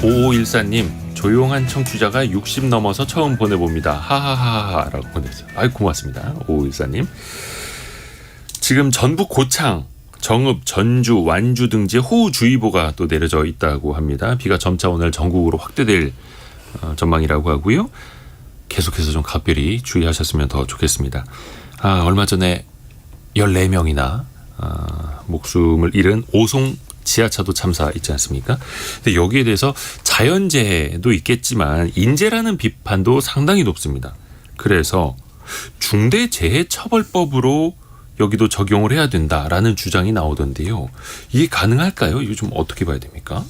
오오일사님 조용한 청취자가 60 넘어서 처음 보내봅니다. 하하하하라고 보내주세요. 고맙습니다. 오오일사님. 지금 전북 고창, 정읍, 전주, 완주 등지에 호우주의보가 또 내려져 있다고 합니다. 비가 점차 오늘 전국으로 확대될 전망이라고 하고요. 계속해서 좀 각별히 주의하셨으면 더 좋겠습니다. 얼마 전에 14명이나 목숨을 잃은 오송 지하차도 참사 있지 않습니까? 근데 여기에 대해서 자연재해도 있겠지만 인재라는 비판도 상당히 높습니다. 그래서 중대재해처벌법으로 여기도 적용을 해야 된다라는 주장이 나오던데요. 이게 가능할까요? 이거 좀 어떻게 봐야 됩니까?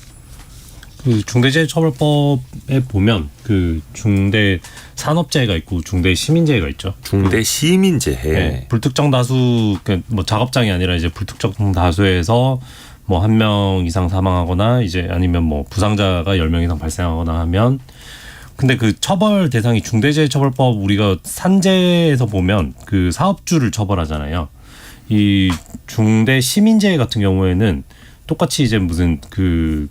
그 중대재해처벌법에 보면 그 중대 산업재해가 있고 중대 시민재해가 있죠. 중대 시민재해. 네, 불특정 다수 뭐 작업장이 아니라 이제 불특정 다수에서 뭐 1명 이상 사망하거나 이제 아니면 뭐 부상자가 10명 이상 발생하거나 하면 근데 그 처벌 대상이 중대재해처벌법 우리가 산재에서 보면 그 사업주를 처벌하잖아요. 이 중대 시민재해 같은 경우에는 똑같이 이제 무슨 그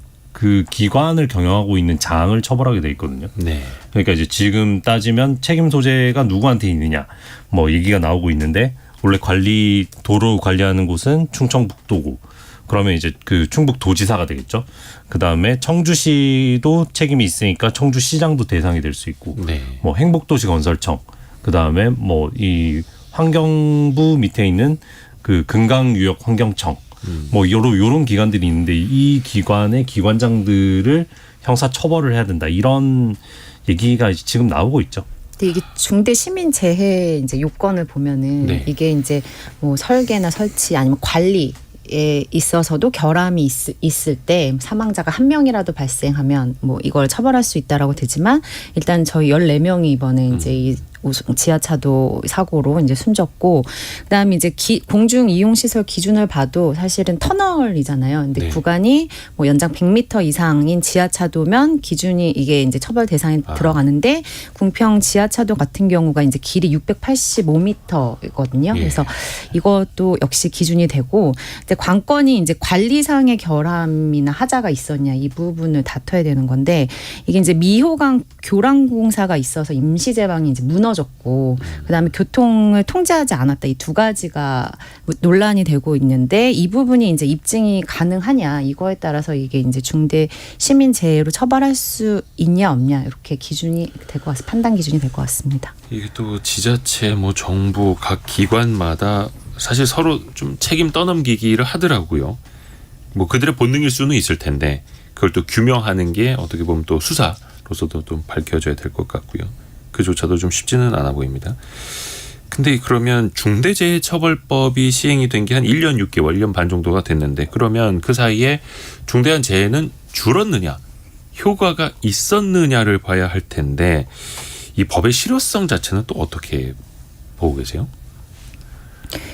기관을 경영하고 있는 장을 처벌하게 돼 있거든요. 네. 그러니까 이제 지금 따지면 책임 소재가 누구한테 있느냐 뭐 얘기가 나오고 있는데 원래 도로 관리하는 곳은 충청북도고 그러면 이제 그 충북도지사가 되겠죠. 그 다음에 청주시도 책임이 있으니까 청주시장도 대상이 될 수 있고, 네. 뭐 행복도시건설청, 그 다음에 뭐 이 환경부 밑에 있는 그 금강유역환경청, 뭐 요런 기관들이 있는데 이 기관의 기관장들을 형사 처벌을 해야 된다 이런 얘기가 지금 나오고 있죠. 근데 이게 중대 시민 재해 이제 요건을 보면은 네. 이게 이제 뭐 설계나 설치 아니면 관리 에 있어서도 결함이 있을 때 사망자가 1명이라도 발생하면 뭐 이걸 처벌할 수 있다라고 되지만 일단 저희 14명이 이번에 이제 이 지하차도 사고로 이제 숨졌고 그다음에 이제 공중 이용 시설 기준을 봐도 사실은 터널이잖아요. 근데 네. 구간이 뭐 연장 100m 이상인 지하차도면 기준이 이게 이제 처벌 대상에 들어가는데 궁평 지하차도 같은 경우가 이제 길이 685m거든요. 예. 그래서 이것도 역시 기준이 되고 근데 관건이 이제 관리상의 결함이나 하자가 있었냐 이 부분을 다퉈야 되는 건데 이게 이제 미호강 교량공사가 있어서 임시 제방이 이제 무너졌고 그다음에 교통을 통제하지 않았다 이 두 가지가 논란이 되고 있는데 이 부분이 이제 입증이 가능하냐 이거에 따라서 이게 이제 중대 시민 재해로 처벌할 수 있냐 없냐 이렇게 기준이 될 것 같습니다. 판단 기준이 될 것 같습니다. 이게 또 지자체 뭐 정부 각 기관마다 사실 서로 좀 책임 떠넘기기를 하더라고요. 뭐 그들의 본능일 수는 있을 텐데 그걸 또 규명하는 게 어떻게 보면 또 수사로서도 좀 밝혀져야 될 것 같고요. 그조차도 좀 쉽지는 않아 보입니다. 근데 그러면 중대재해처벌법이 시행이 된 게 한 1년 6개월, 1년 반 정도가 됐는데 그러면 그 사이에 중대한 재해는 줄었느냐, 효과가 있었느냐를 봐야 할 텐데 이 법의 실효성 자체는 또 어떻게 보고 계세요?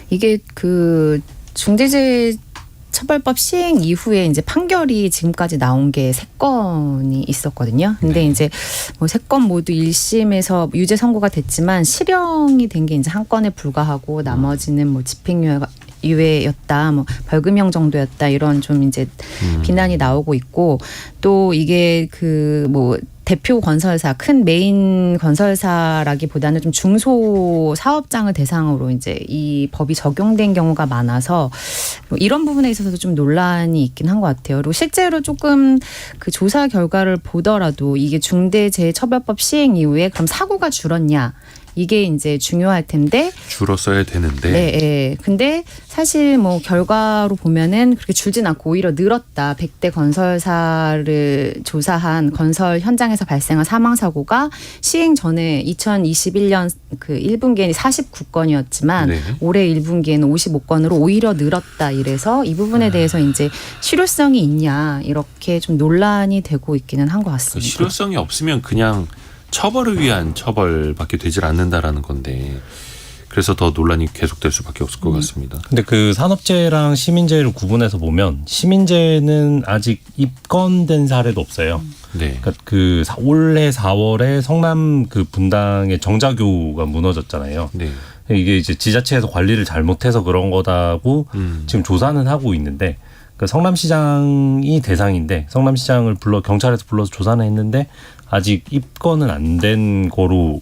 이게 그 중대재해처벌법 시행 이후에 이제 판결이 지금까지 나온 게 3건이 있었거든요. 근데 네. 이제 뭐 3건 모두 1심에서 유죄 선고가 됐지만 실형이 된 게 이제 1건에 불과하고 나머지는 뭐 집행유예였다, 뭐 벌금형 정도였다 이런 좀 이제 비난이 나오고 있고 또 이게 그 뭐 대표 건설사 큰 메인 건설사라기보다는 좀 중소 사업장을 대상으로 이제 이 법이 적용된 경우가 많아서 뭐 이런 부분에 있어서도 좀 논란이 있긴 한 것 같아요. 그리고 실제로 조금 그 조사 결과를 보더라도 이게 중대재해처벌법 시행 이후에 그럼 사고가 줄었냐? 이게 이제 중요할 텐데 줄었어야 되는데 네, 네. 근데 사실 뭐 결과로 보면은 그렇게 줄진 않고 오히려 늘었다. 100대 건설사를 조사한 건설 현장에서 발생한 사망 사고가 시행 전에 2021년 그 1분기에는 49건이었지만 네. 올해 1분기에는 55건으로 오히려 늘었다. 이래서 이 부분에 대해서 이제 실효성이 있냐 이렇게 좀 논란이 되고 있기는 한 것 그 같습니다. 실효성이 없으면 그냥 처벌을 위한 처벌밖에 되질 않는다라는 건데 그래서 더 논란이 계속될 수밖에 없을 것 같습니다. 근데 그 산업재해랑 시민재해를 구분해서 보면 시민재해는 아직 입건된 사례도 없어요. 네. 그러니까 그 올해 4월에 성남 그 분당의 정자교가 무너졌잖아요. 네. 이게 이제 지자체에서 관리를 잘못해서 그런 거다고 지금 조사는 하고 있는데 그 성남시장이 대상인데 성남시장을 경찰에서 불러서 조사는 했는데 아직 입건은 안 된 거로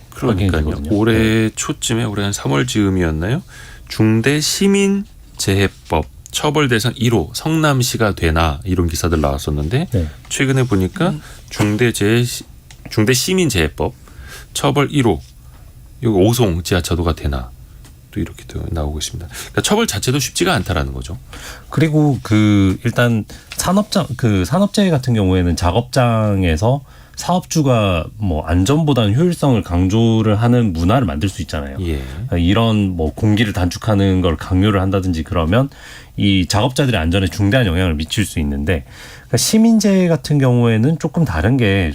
그러니까요. 확인되거든요. 올해 초쯤에 올해 한 3월 즈음이었나요? 중대시민재해법 처벌 대상 1호 성남시가 되나 이런 기사들 나왔었는데 네. 최근에 보니까 중대시민재해법 처벌 1호 여기 오송 지하차도가 되나 또 이렇게 또 나오고 있습니다. 그러니까 처벌 자체도 쉽지가 않다라는 거죠. 그리고 일단 산업재해 같은 경우에는 작업장에서 사업주가 뭐 안전보다는 효율성을 강조를 하는 문화를 만들 수 있잖아요. 예. 이런 뭐 공기를 단축하는 걸 강요를 한다든지 그러면 이 작업자들의 안전에 중대한 영향을 미칠 수 있는데, 그러니까 시민재해 같은 경우에는 조금 다른 게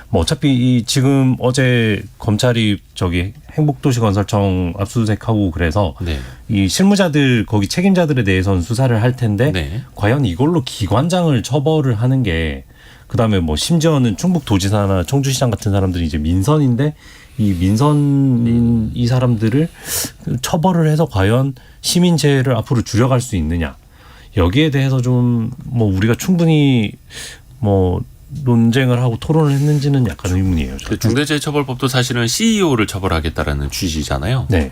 뭐 어차피 지금 어제 검찰이 행복도시건설청 압수수색하고 그래서 네. 이 실무자들 거기 책임자들에 대해서는 수사를 할 텐데 네. 과연 이걸로 기관장을 처벌을 하는 게, 그다음에 뭐 심지어는 충북도지사나 청주시장 같은 사람들이 이제 민선인데 이 민선인 이 사람들을 처벌을 해서 과연 시민재해를 앞으로 줄여갈 수 있느냐, 여기에 대해서 좀 뭐 우리가 충분히 뭐 논쟁을 하고 토론을 했는지는 약간 의문이에요. 저는. 중대재해처벌법도 사실은 CEO를 처벌하겠다라는 취지잖아요. 네.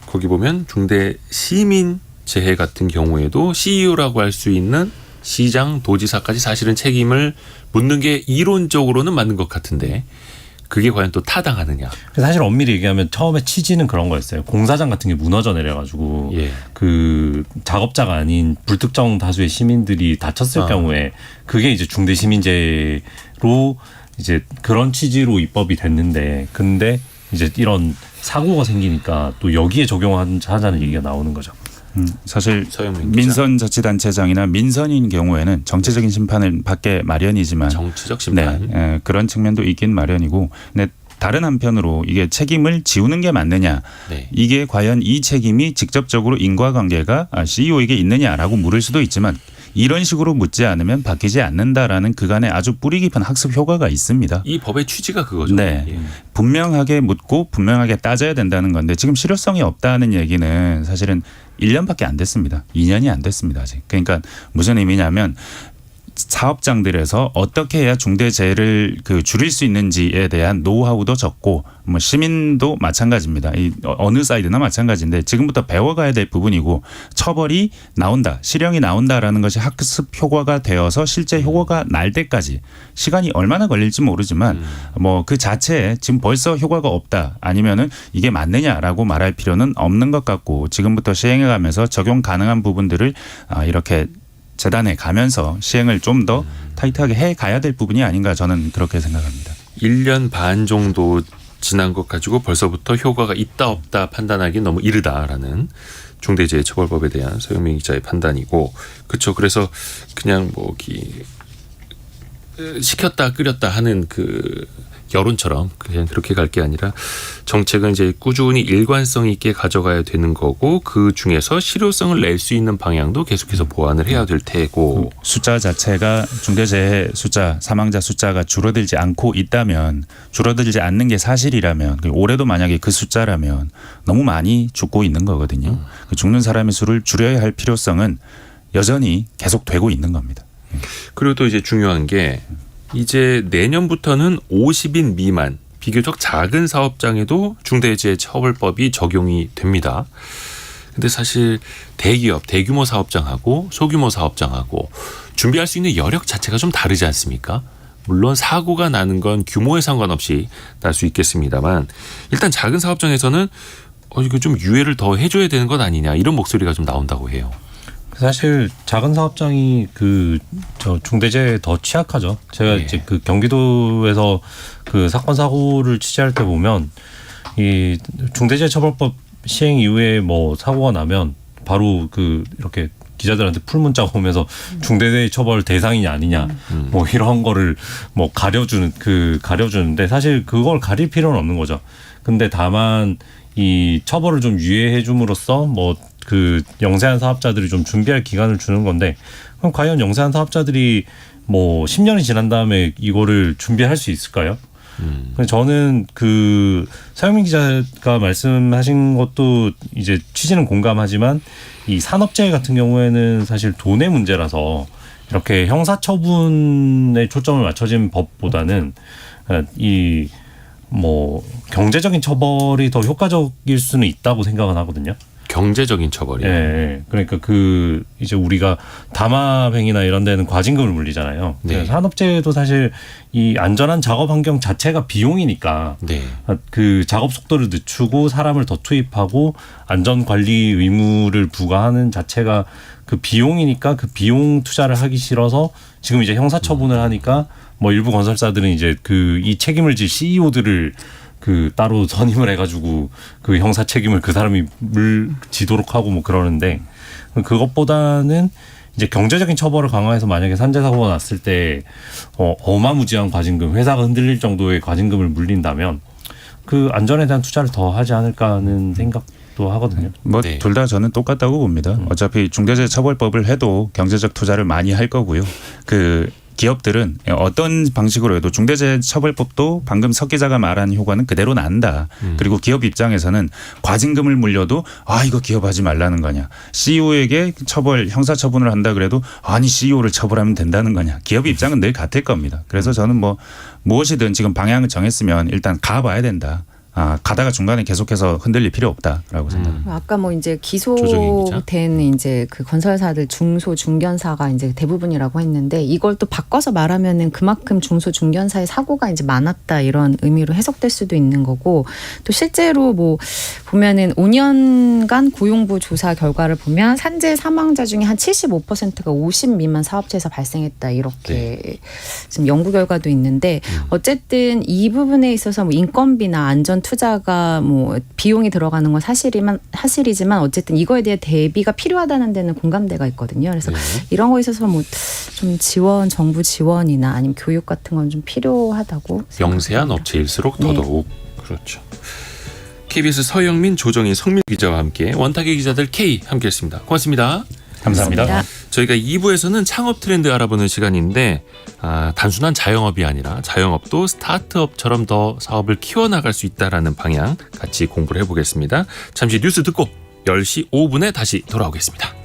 거기 보면 중대 시민 재해 같은 경우에도 CEO라고 할 수 있는 시장, 도지사까지 사실은 책임을 묻는 게 이론적으로는 맞는 것 같은데 그게 과연 또 타당하느냐. 사실 엄밀히 얘기하면 처음에 취지는 그런 거였어요. 공사장 같은 게 무너져 내려가지고 예. 그 작업자가 아닌 불특정 다수의 시민들이 다쳤을 경우에 그게 이제 중대 시민재해로 이제 그런 취지로 입법이 됐는데, 근데 이제 이런 사고가 생기니까 또 여기에 적용하자는 얘기가 나오는 거죠. 사실 서영민 기자. 민선자치단체장이나 민선인 경우에는 정치적인 심판을 받게 마련이지만 정치적 심판. 네, 그런 측면도 있긴 마련이고, 근데 다른 한편으로 이게 책임을 지우는 게 맞느냐, 네. 이게 과연 이 책임이 직접적으로 인과관계가 CEO에게 있느냐라고 물을 수도 있지만 이런 식으로 묻지 않으면 바뀌지 않는다라는 그간의 아주 뿌리 깊은 학습 효과가 있습니다. 이 법의 취지가 그거죠. 네. 예. 분명하게 묻고 분명하게 따져야 된다는 건데 지금 실효성이 없다는 얘기는 사실은 1년밖에 안 됐습니다. 2년이 안 됐습니다. 아직. 그러니까 무슨 의미냐면 사업장들에서 어떻게 해야 중대재해를 줄일 수 있는지에 대한 노하우도 적고 뭐 시민도 마찬가지입니다. 이 어느 사이드나 마찬가지인데 지금부터 배워가야 될 부분이고, 처벌이 나온다, 실형이 나온다라는 것이 학습 효과가 되어서 실제 효과가 날 때까지 시간이 얼마나 걸릴지 모르지만 뭐 그 자체에 지금 벌써 효과가 없다, 아니면은 이게 맞느냐라고 말할 필요는 없는 것 같고, 지금부터 시행해가면서 적용 가능한 부분들을 이렇게 재단해 가면서 시행을 좀 더 타이트하게 해 가야 될 부분이 아닌가, 저는 그렇게 생각합니다. 1년 반 정도 지난 것 가지고 벌써부터 효과가 있다 없다 판단하기 너무 이르다라는 중대재해처벌법에 대한 서영민 기자의 판단이고, 그렇죠. 그래서 그냥 뭐 시켰다 끓였다 하는 그 여론처럼 그냥 그렇게 갈 게 아니라 정책은 이제 꾸준히 일관성 있게 가져가야 되는 거고, 그 중에서 실효성을 낼 수 있는 방향도 계속해서 보완을 해야 될 테고, 숫자 자체가 중대재해 숫자, 사망자 숫자가 줄어들지 않고 있다면, 줄어들지 않는 게 사실이라면, 올해도 만약에 그 숫자라면 너무 많이 죽고 있는 거거든요. 그 죽는 사람의 수를 줄여야 할 필요성은 여전히 계속되고 있는 겁니다. 그리고 또 이제 중요한 게 이제 내년부터는 50인 미만 비교적 작은 사업장에도 중대재해처벌법이 적용이 됩니다. 근데 사실 대기업, 대규모 사업장하고 소규모 사업장하고 준비할 수 있는 여력 자체가 좀 다르지 않습니까? 물론 사고가 나는 건 규모에 상관없이 날 수 있겠습니다만, 일단 작은 사업장에서는 이거 좀 유예를 더 해줘야 되는 것 아니냐, 이런 목소리가 좀 나온다고 해요. 사실 작은 사업장이 중대재해에 더 취약하죠. 제가 예. 이제 그 경기도에서 그 사건 사고를 취재할 때 보면 이 중대재해처벌법 시행 이후에 뭐 사고가 나면 바로 이렇게 기자들한테 풀문자가 오면서 중대재해처벌 대상이냐 아니냐 뭐 이런 거를 뭐 가려주는데 사실 그걸 가릴 필요는 없는 거죠. 근데 다만 이 처벌을 좀 유예해 줌으로써 뭐 영세한 사업자들이 좀 준비할 기간을 주는 건데, 그럼 과연 영세한 사업자들이 뭐 10년이 지난 다음에 이거를 준비할 수 있을까요? 저는 서영민 기자가 말씀하신 것도 이제 취지는 공감하지만, 이 산업재해 같은 경우에는 사실 돈의 문제라서 이렇게 형사처분에 초점을 맞춰진 법보다는 이 뭐 경제적인 처벌이 더 효과적일 수는 있다고 생각은 하거든요. 경제적인 처벌이요. 예. 그러니까 그 이제 우리가 담합행위나 이런 데는 과징금을 물리잖아요. 네. 산업재해도 사실 이 안전한 작업 환경 자체가 비용이니까 네. 그 작업 속도를 늦추고 사람을 더 투입하고 안전 관리 의무를 부과하는 자체가 그 비용이니까 그 비용 투자를 하기 싫어서 지금 이제 형사처분을 하니까 뭐 일부 건설사들은 이제 그 이 책임을 질 CEO들을 그 따로 선임을 해가지고 그 형사 책임을 그 사람이 지도록 하고 뭐 그러는데 그것보다는 이제 경제적인 처벌을 강화해서 만약에 산재 사고가 났을 때 어마무지한 과징금, 회사가 흔들릴 정도의 과징금을 물린다면 그 안전에 대한 투자를 더 하지 않을까 하는 생각도 하거든요. 뭐 네. 둘 다 저는 똑같다고 봅니다. 어차피 중대재해처벌법을 해도 경제적 투자를 많이 할 거고요. 그 기업들은 어떤 방식으로 해도 중대재해처벌법도 방금 석 기자가 말한 효과는 그대로 난다. 그리고 기업 입장에서는 과징금을 물려도 이거 기업 하지 말라는 거냐. CEO에게 형사처분을 한다 그래도 아니 CEO를 처벌하면 된다는 거냐. 기업 입장은 늘 같을 겁니다. 그래서 저는 뭐 무엇이든 지금 방향을 정했으면 일단 가봐야 된다. 가다가 중간에 계속해서 흔들릴 필요 없다라고 생각합니다. 아까 뭐 이제 조정인 기자. 기소된 이제 그 건설사들 중소 중견사가 이제 대부분이라고 했는데 이걸 또 바꿔서 말하면은 그만큼 중소 중견사의 사고가 이제 많았다 이런 의미로 해석될 수도 있는 거고 또 실제로 뭐 보면은 5년간 고용부 조사 결과를 보면 산재 사망자 중에 한 75%가 50 미만 사업체에서 발생했다 이렇게 지금 연구 결과도 있는데 어쨌든 이 부분에 있어서 뭐 인건비나 안전 투자가 뭐 비용이 들어가는 건 사실이지만 어쨌든 이거에 대해 대비가 필요하다는 데는 공감대가 있거든요. 그래서 이런 거에 있어서 뭐 좀 정부 지원이나 아니면 교육 같은 건 좀 필요하다고 영세한 생각합니다. 업체일수록 네. 더더욱 그렇죠. KBS 서영민, 조정인, 성민 기자와 함께 원탁의 기자들 K 함께했습니다. 고맙습니다. 감사합니다. 저희가 2부에서는 창업 트렌드 알아보는 시간인데 단순한 자영업이 아니라 자영업도 스타트업처럼 더 사업을 키워나갈 수 있다라는 방향 같이 공부를 해보겠습니다. 잠시 뉴스 듣고 10시 5분에 다시 돌아오겠습니다.